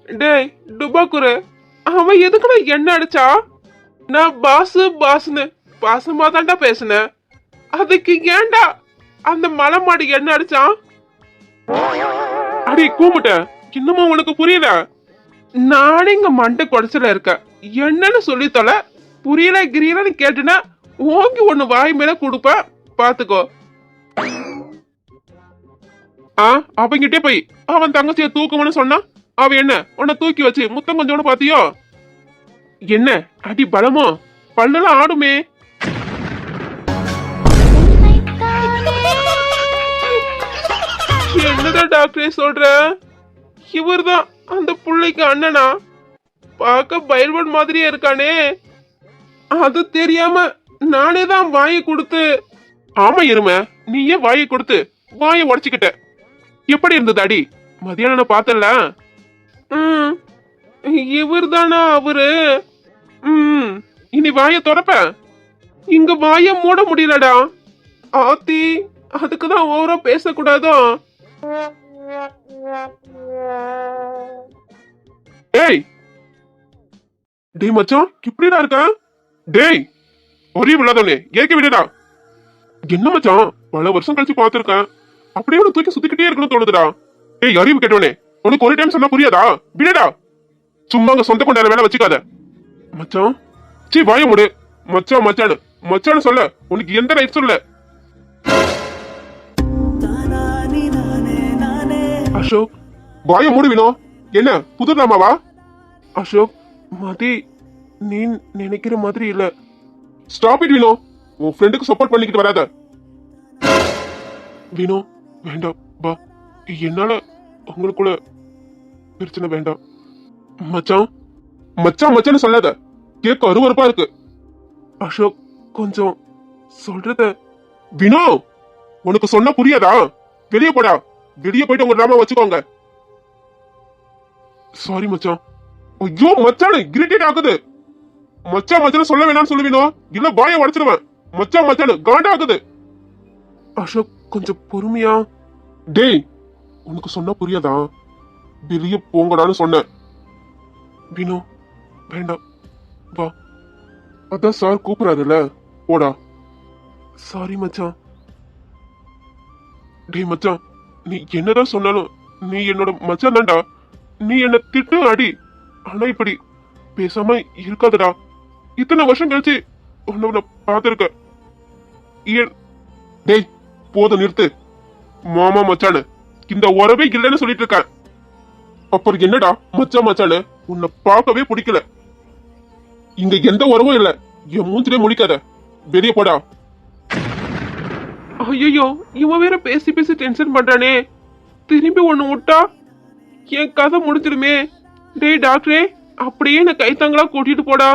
டேய் டுபாக்குரு, அவன் எதுக்குடா என்ன அடிச்சா? நான் பாசு பாசுன்னு பாசமா தான்டா பேசுனேன். அதுக்கு ஏன்டா அந்த மலை மாடி என்ன அடிச்சான்? அடி கூமுட்ட, இன்னமும் உனக்கு புரியல? நானே இங்க மண்டை குடைச்சல இருக்க, என்னன்னு சொல்லி தொலை. புரியல கிரியலன்னு கேட்டுனா ஓங்கி ஒண்ணு வாய் மேல கொடுப்ப, பாத்துக்கோ. அவங்கிட்டே போய் அவன் தங்கச்சிய தூக்கும்னு சொன்னா, அவன் என்ன உன்னை தூக்கி வச்சு முத்தம் கொஞ்சோன்னு பாத்தியோ? என்ன அடி பலமோ? பல்லெல்லாம் ஆடுமே. என்னதான் டாக்டரே சொல்ற? இவர்தான் அந்த புள்ளைக்கு அண்ணனா? பார்க்க பைல்வன் மாதிரியே இருக்கானே. அது தெரியாம நானே தான் வாயை கொடுத்து. ஆமா எருமை, நீயே வாயை கொடுத்து வாயை உடச்சுக்கிட்ட. எப்படி இருந்தது அடி? மதியானம் பார்த்தல. இவர் தானா அவரு? இனி வாய திறப்ப, இங்க வாய மூட முடியலடா. ஆத்தி, அதுக்குதான் ஓவரா பேசக்கூடாதோ? டேய் டேய் மச்சான், இப்படிடா இருக்க? டேய் ஒரே விழாதவனே, ஏற்க விடுடா. என்ன மச்சான், பல வருஷம் கழிச்சு பாத்துருக்கேன், அப்படியே ஒரு தூக்கி சுத்திக்கிட்டே இருக்கணும் தோணுதுடா. டேய் அறிவு கேட்டவனே, உனக்கு ஒரு டைம் சொன்னா புரியாதா? விடுடா, சும்மா அங்க சொந்த கொண்டாட வேலை வச்சுக்காத. மச்சான் சீ வாய முடு. மச்சான் மச்சானு மச்சானு சொல்ல உனக்கு எந்த ரைட் சொல்ல? அசோக் வாய மூடு. வினோ, என்ன புது நாமாவா? அசோக் மதி, நீ நினைக்கிற மாதிரி இல்ல. ஸ்டாப் இட் வினோ, உன் ஃப்ரெண்டுக்கு சப்போர்ட் பண்ணிக்கிட்டு வராத. வினோ வேண்டாம், வா. என்னால உங்களுக்குள்ள பிரச்சனை வேண்டாம். மச்சான் மச்சான் மச்சான்னு சொல்லாத, கேட்க அருவருப்பா இருக்கு. அசோக் கொஞ்சம் சொல்றத. வினோ உனக்கு சொன்ன புரியாதா? வெளியே போடா. வெளியே போயிட்டு உங்க டிராமா வச்சுக்கோங்க. சாரி மச்சான். ஐயோ மச்சான் இரிட்டேட் ஆகுது. மச்சான் மச்சான் சொல்ல வேணாம்னு சொல்லுவீனோ, இல்ல பாய உடைச்சிருவேன். மச்சான் மச்சான் காண்டா ஆகுது. அசோக் கொஞ்சம் பொறுமையா. டேய் உனக்கு சொன்னா புரியாதா? வெளியே போங்கடான்னு சொன்ன. வினோ வேண்டாம், வா. அதான் சார் கூப்பிடாதுல்ல, போடா. சாரி மச்சான். டேய் மச்சான், நீ என்னதான் சொன்னாலும் நீ என்னோட மச்சான் தான்டா. நீ என்ன திட்டு அடி, ஆனா இப்படி பேசாம இருக்காதடா. இத்தனை வருஷம் கழிச்சு உன்னை பார்த்திருக்க. டேய் போத நிறுத்து. மாமா மச்சானு இந்த உறவே இல்லைன்னு சொல்லிட்டு இருக்கேன். அப்புறம் என்னடா மச்சான் மச்சானு? உன்னை பார்க்கவே பிடிக்கல. இங்க எந்த உறவும் இல்ல. என் மூஞ்சிலே முடிக்காத, வெளியே போடா. ஐயோ, இவன் வேற பேசி பேசி டென்ஷன் பண்றானே. திரும்பி ஒண்ணு விட்டா என் கதை முடிச்சிருமே. டேய் டாக்டரே, அப்படியே என்ன கைத்தாங்களா கூட்டிட்டு போடா.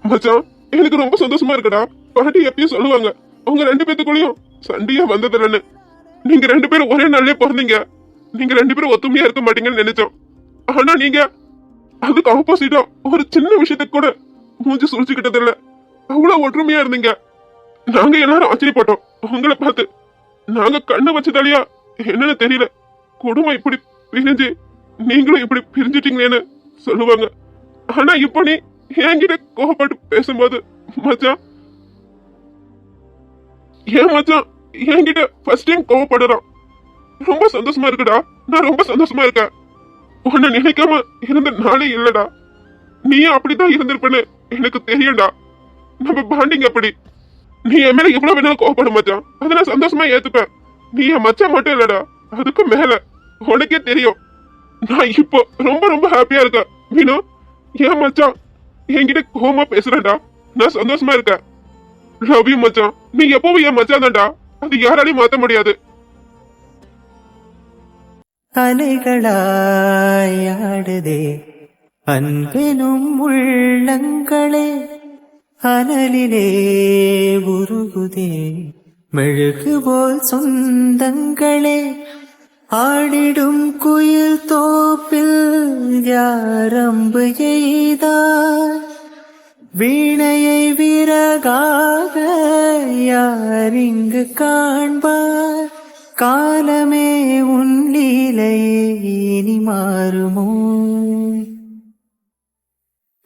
மச்சான் எனக்கு ரொம்ப சந்தோஷமா இருக்குடா. பாட்டி எப்பயும் சொல்லுவாங்க, உங்க ரெண்டு பேத்துக்குள்ளயும் சண்டையா வந்ததில்லன்னு. நீங்க ரெண்டு பேரும் ஒரே நாள்லயே பிறந்தீங்க. நீங்க ரெண்டு பேரும் ஒத்துமையா இருக்க மாட்டீங்கன்னு நினைச்சோம். ஆனா நீங்க அதுக்கு ஆப்போசிட்டா ஒரு சின்ன விஷயத்துக்கு கூட மூஞ்சி சுழிச்சுக்கிட்டது இல்ல. அவ்வளவு ஒற்றுமையா இருந்தீங்க. நாங்க எல்லாரும் ஆச்சரியப்பட்டோம் உங்களை பார்த்து. நாங்க கண்ணு வச்சதாலியா என்னன்னு தெரியல, குடும்பம் இப்படி பிரிஞ்சு நீங்களும் இப்படி பிரிஞ்சிட்டீங்களேன்னு சொல்லுவாங்க. ஆனா இப்ப நீ என்கிட்ட கோபப்பட்டு பேசும்போது மச்சான், ஏன் மச்சான் என்கிட்ட ஃபர்ஸ்ட் டைம் கோபப்படுறான். ரொம்ப சந்தோஷமா இருக்குடா. நான் ரொம்ப சந்தோஷமா இருக்கேன். உன்னை நினைக்காம இருந்த நாளே இல்லடா. நீயும் அப்படிதான் இருந்திருப்பேன்னு எனக்கு தெரியும்டா. நம்ம பாண்டிங் அப்படி. நீ என் மேல எவ்வளவு வேணாலும் கோவப்பட மச்சான், அதை நான் சந்தோஷமா ஏத்துப்பேன். நீ என் மச்சான் மட்டும் இல்லடா, அதுக்கு மேல உனக்கே தெரியும் நான் இப்போ ரொம்ப ரொம்ப ஹாப்பியா இருக்கேன். மீனு, ஏன் மச்சான் என்கிட்ட கோவமா பேசுறேன்டா. நான் சந்தோஷமா இருக்கேன். லவ் யூ மச்சான். நீ எப்பவும் என் மச்சான் தான்டா. அது யாராலையும் மாத்த முடியாது.
அலைகளாயாடுதே அன்பெனும் உள்ளங்களே, அனலிலே உருகுதே மெழுகு போல் சொந்தங்களே, ஆடிடும் குயில் தோப்பில் யாரம்பு எய்தார், வீணையை விறகாக யாரிங்கு காண்பார், காலமே உன் லீலையே இனி மாறுமோ,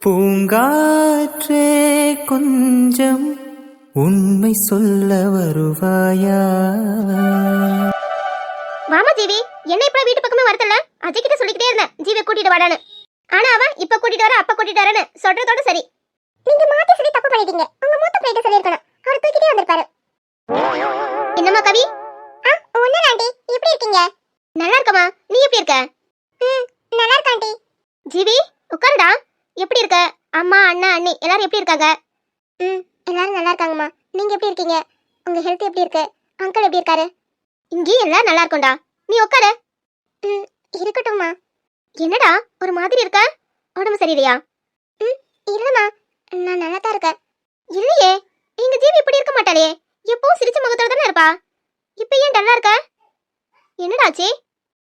பூங்காற்றே கொஞ்சம் உண்மை சொல்ல வருவாயா?
வாமா ஜீவி, என்ன இப்ப வீட்டு பக்கமே வரதல்ல? அஜய் கிட்ட சொல்லிக்கிட்டே இருந்தேன் ஜீவியை கூட்டிட்டு வாடான்னு. ஆனா அவன் இப்ப கூட்டிட்டு வர அப்ப கூட்டிட்டு வரேன்னு சொல்றதோட சரி. நீங்க மாத்தி சொல்லி தப்பு பண்ணிட்டீங்க. உங்க மூத்த பிள்ளைகிட்ட சொல்லிருக்கணும். அவர் தூக்கிட்டே வந்திருப்பாரு. என்னம்மா கவி? ஒண்ணு ஆண்டி, எப்படி இருக்கீங்க? நல்லா இருக்கமா. நீ எப்படி இருக்க? நல்லா இருக்க ஆண்டி. ஜீவி உட்காருடா. எப்படி இருக்க? அம்மா அண்ணா அண்ணி எல்லாரும் எப்படி இருக்காங்க? எல்லாரும் நல்லா இருக்காங்கம்மா. நீங்க எப்படி இருக்கீங்க? உங்க ஹெல்த் எப்படி இருக்கு? அங்கிள் எப்படி இருக்காரு? இங்கேயும் எல்லாரும் நல்லா இருக்கும்டா. நீ உட்காரு. இருக்கட்டும்மா. என்னடா ஒரு மாதிரி இருக்க? உடம்பு சரியில்லையா? இல்லம்மா, நான் நல்லா தான் இருக்கேன். இல்லையே, எங்க ஜீவி இப்படி இருக்க மாட்டாளே. எப்பவும் சிரிச்ச முகத்தோட தானே இருப்பா. இப்ப ஏன் டல்லா இருக்க? என்னடாச்சு?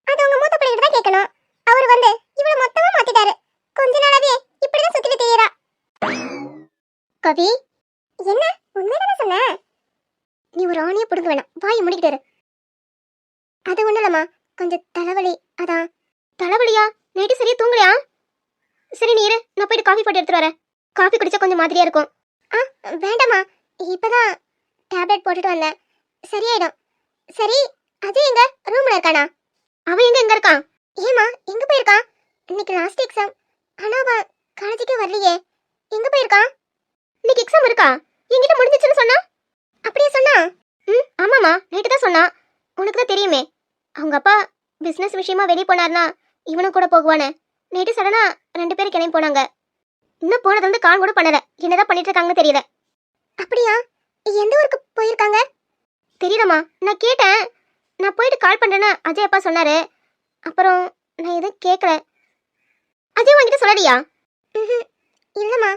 அது உங்க மூத்த பிள்ளைகிட்ட தான் கேட்கணும். அவர் வந்து இவளை மொத்தமா மாத்திட்டாரு. கொஞ்ச நாளாவே இப்படிதான் சுத்திட்டு தெரியறா. கவி, என்ன உண்மைதானே சொன்ன? நீ ஒரு ஆணியை பிடுங்க வேணாம். வாயை முடிக்கிட்டு இரு. அது ஒண்ணு இல்லம்மா, கொஞ்சம் தலைவலி. அதான். தலைவலியா? நைட்டு சரியா தூங்கலையா? சரி நீ இரு, நான் போயிட்டு காஃபி போட்டு எடுத்துட்டு வரேன். காஃபி குடிச்சா கொஞ்சம் மாதிரியா இருக்கும். வேண்டாம்மா, இப்பதான் டேப்லெட் போட்டுட்டு வந்தேன். சரியாயிடும். சரி, அஜய் எங்க? ரூம்ல இருக்கானா? அவன் எங்க இருக்கான்? ஏமா எங்க போயிருக்கான்? இன்னைக்கு லாஸ்ட் எக்ஸாம். ஆனா அவன் காலேஜுக்கே வரலையே. எங்க போயிருக்கான்? இன்னைக்கு எக்ஸாம் இருக்கா? என்கிட்ட முடிஞ்சிச்சுன்னு சொன்னா? அப்படியே சொன்னா? ஆமாமா, நைட்டு தான் சொன்னா. உனக்கு தான் தெரியுமே, அவங்க அப்பா பிசினஸ் விஷயமா வெளியே போனார்னா இவனும் கூட போகுவானே. நைட்டு சடனா 2 பேரும் கிளம்பி போனாங்க. இன்னும் போனது வந்து கால் கூட பண்ணல. என்னதான் பண்ணிட்டு இருக்காங்கன்னு தெரியல. அப்படியா? எந்த ஊருக்கு போயிருக்காங்க? தெரியலம்மா, நான் கேட்டேன். நான் போயிட்டு கால் பண்றேன்னு அஜய் அப்பா சொன்னாரு. அப்புறம் நான் எதுவும் கேட்கல. அஜய் உங்ககிட்ட சொல்லலையா? இல்லம்மா,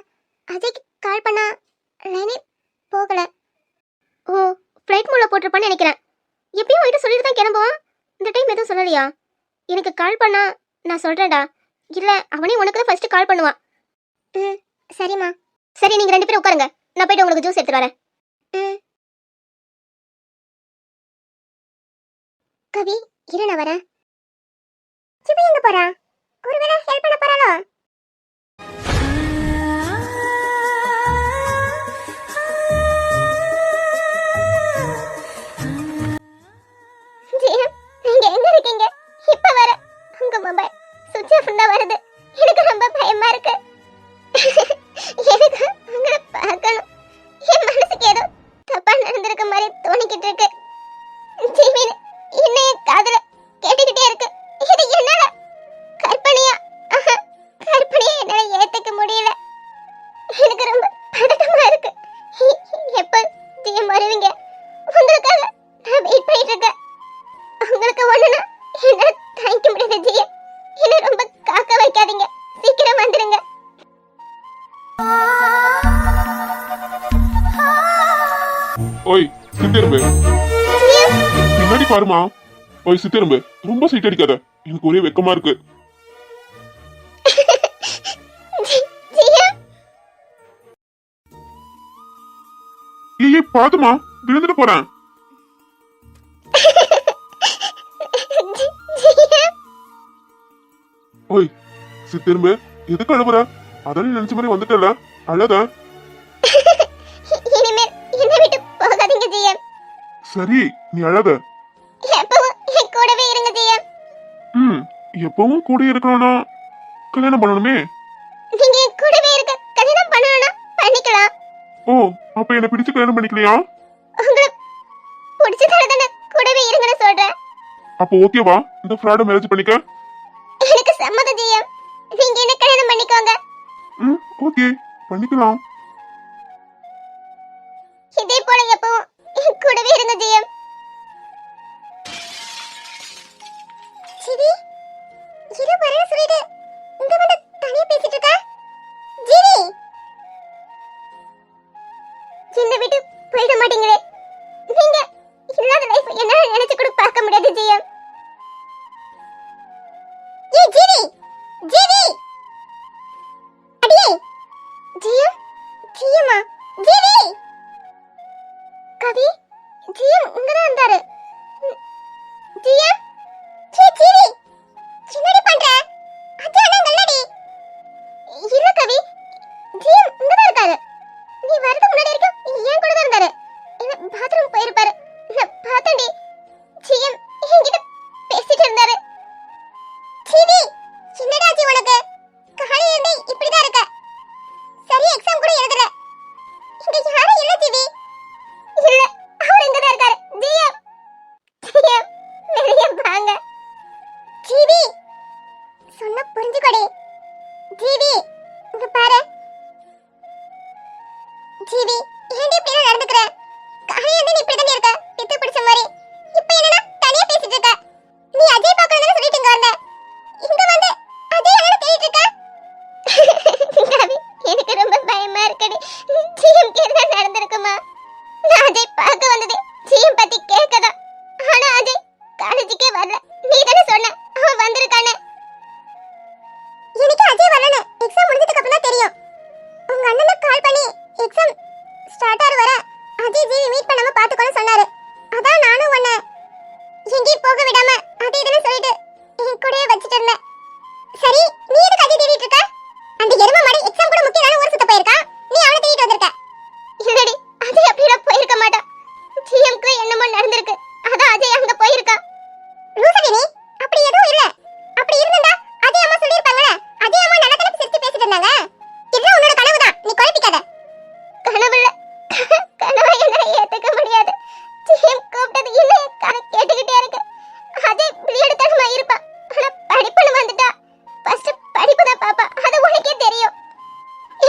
அஜய்க்கு கால் பண்ணா லைனே போகல. ஓ, ஃப்ளைட் மூலம் போட்டிருப்பான்னு நினைக்கிறேன். எப்பயும் உங்ககிட்ட சொல்லிட்டு தான் கிளம்புவான். இந்த டைம் எதுவும் சொல்லலையா? எனக்கு கால் பண்ணா நான் சொல்றேன்டா. இல்ல அவனே உனக்கு தான் ஃபர்ஸ்ட் கால் பண்ணுவான். சரிம்மா. சரி, நீங்க 2 பேரும் உட்காருங்க. நான் போயிட்டு உங்களுக்கு ஜூஸ் எடுத்துட்டு வரேன். கவி, இரு நான் வரேன். சிபி எங்க போறா? ஒருவேளை ஹெல்ப் பண்ண போறாளோ? நீங்க எங்க இருக்கீங்க? இப்ப வர உங்க மொபைல் சுவிட்ச் ஆஃப் தான் வருது. எனக்கு ரொம்ப பயமா இருக்கு. எனக்கு உங்களை பார்க்கணும். என் மனசுக்கு ஏதோ தப்பா நடந்திருக்க மாதிரி தோணிக்கிட்டு இருக்கு. ஜீவின் என்னைய காதுல கேட்டுக்கிட்டே இருக்கு. இது என்னால கற்பனையா? கற்பனையா என்னால ஏத்துக்க முடியல. எனக்கு ரொம்ப பதட்டமா இருக்கு. எப்ப ஜீவன் வருவீங்க? உங்களுக்காக நான் வெயிட் பண்ணிட்டு இருக்கேன். உங்களுக்கு ஒண்ணுனா என்னால தாங்கிக்க முடியல ஜீவன். என்ன ரொம்ப காக்க வைக்காதீங்க. சீக்கிரம் வந்துருங்க.
ஓய் சித்தெரும்பு, பின்னாடி பாருமா. ஓய் சித்தெரும்பு, ரொம்ப சீட் அடிக்காத. எனக்கு ஒரே வெக்கமா இருக்கு. ஏய் பாத்துமா, விழுந்துட்டு போறேன். ஓய் சித்தெரும்பு, எதுக்கு அழுவுற? அதான் நினைச்ச மாதிரி வந்துட்டல, அழாத.
இனிமேல் என்னை விட்டு போகாதீங்க ஜிஎம்.
சரி, நீ அழாத.
எப்பவும் என் கூடவே இருங்க ஜிஎம்.
எப்பவும் கூட இருக்கணும்னா கல்யாணம் பண்ணணுமே.
நீங்க என் கூடவே இருக்க கல்யாணம் பண்ணணும்னா பண்ணிக்கலாம்.
ஓ, அப்ப என்ன பிடிச்சு கல்யாணம் பண்ணிக்கலையா?
உங்களுக்கு பிடிச்சதால தானே கூடவே இருங்கன்னு சொல்றேன்.
அப்போ ஓகேவா? இந்த ஃப்ராட மேரேஜ் பண்ணிக்க?
எனக்கு சம்மதம் ஜெயம். நீங்க என்ன கல்யாணம் பண்ணிக்கோங்க.
ஓகே, பண்ணிக்கலாம்.
இதே போல எப்பவும் என் கூடவே இருங்க ஜெயம். ஜிவி, இரு வரேன்னு சொல்லிட்டு இங்க வந்து தனியா பேசிட்டு இருக்க. ஜிவி, என்ன விட்டு போயிட மாட்டீங்களே. நீங்க இல்லாத லைஃப் என்னால நினைச்சு கூட பார்க்க முடியாது ஜெயம். ஏய் ஜிவி, ஜிவி, அடியே ஜெயம், ஜியம்மா, ஜிவி, கவி, ஜியம் இங்கதான் இருந்தாரு. ஜியம், ஜிவி, என்னடி பண்ற? அது அண்ணா நல்லடி. இல்ல கவி, ஜியம் இங்கதான் இருக்காரு. நீ வரது முன்னாடி வரைக்கும் ஏன் கூட தான் இருந்தாரு. என்ன பாத்ரூம் போயிருப்பாரு. நான் பார்த்தேன்டி. ஜியம் என்கிட்ட பேசிட்டு இருந்தாரு. ஜிவி, என்னடா ஆச்சு உனக்கு? காலையில இருந்தே இப்படிதான் இருக்க. சரியா எக்ஸாம் கூட எழுதல. இங்க யாரும் இல்ல ஜிவி. இல்ல, அவர் இங்கதான் இருக்காரு. ஜியம், ஜியம், வெளிய வாங்க. ஜிவி, சொன்னா புரிஞ்சுக்கோடி. ஜிவி, இங்க பாரு. ஜிவி, ஏன்டி இப்படி நடந்துக்கிற? காலையில இருந்து நீ இப்படிதான் இருக்க, பித்து பிடிச்ச மாதிரி. இப்போ என்னடா தனியா பேசிட்டு இருக்க? நீ அஜய் பார்க்கணும்னு சொல்லிட்டு இங்க வந்த. இங்க வந்து அஜய் என்னடா தேடிட்டு இருக்க? கவி, எனக்கு ரொம்ப பயமா இருக்குடி. ஜிஎம் கேட்டா நடந்திருக்குமா? நான் அஜய் பார்க்க வந்தது ஜிஎம் பத்தி கேட்கதான். ஆனா அஜய் காலேஜுக்கே வரல. நீ தானே சொன்ன அவன் வந்திருக்கானே. எனக்கு அஜய் வரலன்னு எக்ஸாம் முடிஞ்சதுக்கு அப்புறம் தான் தெரியும். உங்க அண்ணனை கால் பண்ணி எக்ஸாம் ஸ்டார்ட் ஆற வர அஜய் ஜிவி மீட் பண்ணாம பாத்துக்கோன்னு சொன்னாரு. அதான் நானும் உன்னை எங்கேயும் போக விடாம அதே இதுன்னு சொல்லிட்டு என் கூடயே வச்சுட்டு இருந்தேன். சரி, நீ எதுக்கு அஜய் தேடிட்டு இருக்க? அந்த எருமை மாடு எக்ஸாம் கூட முக்கியமான ஊர் சுத்த போயிருக்கான். நீ அவனை தேடிட்டு வந்திருக்க. இல்லடி, அஜய் அப்படியே போயிருக்க மாட்டான். ஜிஎம்க்கு என்னமோ நடந்திருக்கு. அதான் அஜய் அங்க போயிருக்கான். லூசடி நீ, அப்படி எதுவும் இல்ல. அப்படி இருந்தா அஜய் அம்மா சொல்லிருப்பாங்கல. அஜய் அம்மா நல்லா தனக்கு சிரிச்சு பேசிட்டு இருந்தாங்க. இதெல்லாம் உன்னோட கனவு தான், நீ குழப்பிக்காத. கனவுல கனவை என்ன ஏத்துக்க முடியாது. ஜிஎம் கூப்பிட்டது இல்ல, கணக்கு கேட்டுக்கிட்டே இருக்கு. அஜய் விளையாடுத்தனமா இருப்பான். ஆனா படிப்புன்னு வந்துட்டா ஃபர்ஸ்ட் படிப்பு தான் பாப்பா. அது உனக்கே தெரியும்.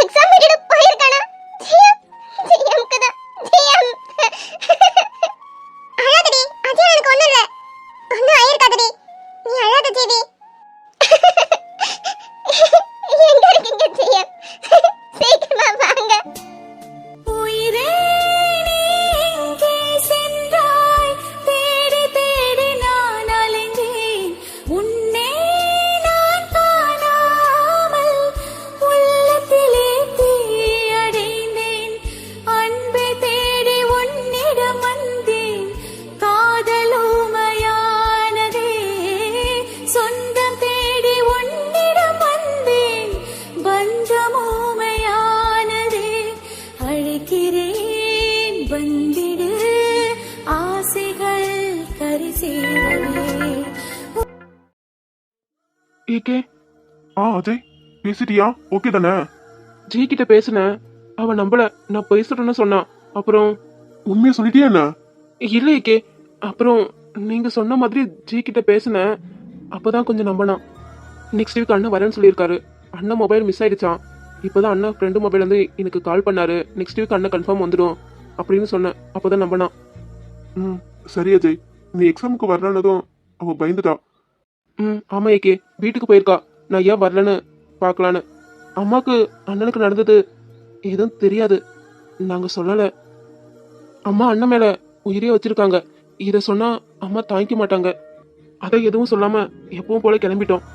எக்ஸாம் விட்டுட்டு போயிருக்கானா? ஜிஎம், ஜிஎம்க்கு தான். ஜிஎம், அழாதடி. அஜய் எனக்கு ஒண்ணும் இல்ல. ஒண்ணும் ஆயிருக்காதடி. நீ அழாத ஜிவி. எங்க இருக்கீங்க ஜிஎம்? சீக்கிரமா வாங்க.
உயிரே நீ எங்கே சென்றாய்? தேடி தேடி நான் அலைந்தேன். உன்னை நான் காணாமல் உள்ளத்திலே தீயடைந்தேன். அன்பை தேடி உன்னிடம் வந்தேன். காதல் ஊமையானதே. சொந்தம் தேடி உன்னிடம் வந்தேன். பந்தம் ஊமையானதே. அழைக்கிறேன் வந்திடு, ஆசைகள் கரை சேரவே.
ஏகே, அஜய் பேசிட்டியா? ஓகே தானே?
ஜி கிட்ட பேசினேன். அவன் நம்பல. நான் பேசுறேன்னு சொன்னான். அப்புறம்
உண்மையை சொல்லிட்டியா என்ன?
இல்லை ஏகே. அப்புறம் நீங்க சொன்ன மாதிரி ஜி கிட்ட பேசினேன். அப்பதான் கொஞ்சம் நம்பினான். நெக்ஸ்ட் வீக் அண்ணன் வரேன்னு சொல்லியிருக்காரு. அண்ணன் மொபைல் மிஸ் ஆயிடுச்சான். இப்போதான் அண்ணன் ஃப்ரெண்டு மொபைல் வந்து எனக்கு கால் பண்ணாரு. நெக்ஸ்ட் வீக் அண்ணன் கன்ஃபார்ம் வந்துடும் அப்படின்னு சொன்னேன். அப்போதான் நம்பினான்.
சரி அஜய், நீ எக்ஸாமுக்கு வரலன்னதும் அவ பயந்துட்டா.
ஆமா ஏகே, வீட்டுக்கு போயிருக்கா. நான் ஏன் வரலன்னு பார்க்கலான்னு. அம்மாக்கு அண்ணனுக்கு நடந்தது எதுவும் தெரியாது. நாங்க சொல்லலை. அம்மா அண்ணன் மேல உயிரே வச்சிருக்காங்க. இதை சொன்னா அம்மா தாங்கிக்க மாட்டாங்க. அதை எதுவும் சொல்லாம எப்பவும் போல கிளம்பிட்டோம்.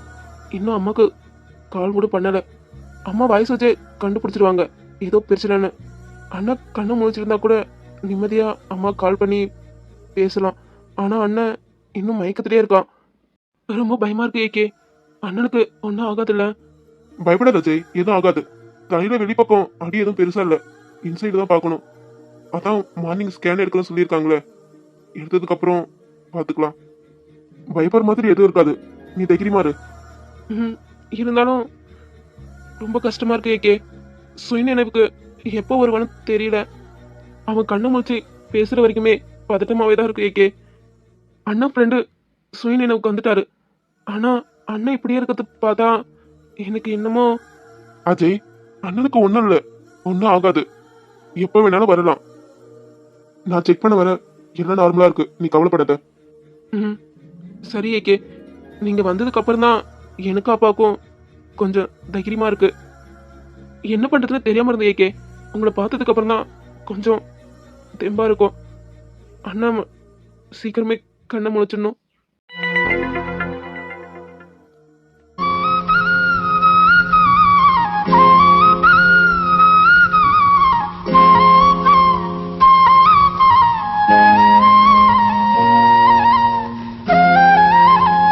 இன்னும் அம்மாக்கு கால் கூட பண்ணல. அம்மா வாய்ஸ் வச்சே கண்டுபிடிச்சிருவாங்க ஏதோ பிரச்சனைன்னு. அண்ணன் கண்ணை முழிச்சிருந்தா கூட நிம்மதியா அம்மா கால் பண்ணி பேசலாம். ஆனா அண்ணன் இன்னும் மயக்கத்திலே இருக்கான். ரொம்ப பயமா இருக்கு ஏகே. அண்ணனுக்கு ஒன்றும் ஆகாதுல்ல?
பயப்படாத அஜய், எதுவும் ஆகாது. தலையில வெளிப்பக்கம் அடி எதுவும் பெருசா இல்ல, இன்சைடு தான் பார்க்கணும். அதான் மார்னிங் ஸ்கேன் எடுக்கணும்னு சொல்லியிருக்காங்களே, எடுத்ததுக்கு அப்புறம் பார்த்துக்கலாம். பயப்படுற மாதிரி எதுவும் இருக்காது, நீ தைரியமா இரு.
இருந்தாலும் ரொம்ப கஷ்டமா இருக்கு ஏகே. சுயநினைவுக்கு எப்போ வருவான்னு தெரியல. அவன் கண்ணை முழிச்சு பேசுற வரைக்குமே பதட்டமாவே தான் இருக்கு ஏகே. அண்ணா ஃப்ரெண்டு சுயநினைவுக்கு வந்துட்டாரு. ஆனா அண்ணன் இப்படியே இருக்கிறது பார்த்தா எனக்கு என்னமோ.
அஜய், அண்ணனுக்கு ஒண்ணும் இல்ல, ஒன்னும் ஆகாது. எப்ப வேணாலும் வரலாம். நான் செக் பண்ண வர எல்லாம் நார்மலா இருக்கு, நீ கவலைப்படாத.
ம் சரி ஏகே, நீங்க வந்ததுக்கு அப்புறம் தான் எனக்கு அப்பாவுக்கும் கொஞ்சம் தைரியமா இருக்கு. என்ன பண்றதுன்னு தெரியாம இருந்த ஏகே, உங்களை பார்த்ததுக்கு அப்புறம் தான் கொஞ்சம் தெம்பா இருக்கும். அண்ணா சீக்கிரமே கண்ணை முழிச்சிடணும்.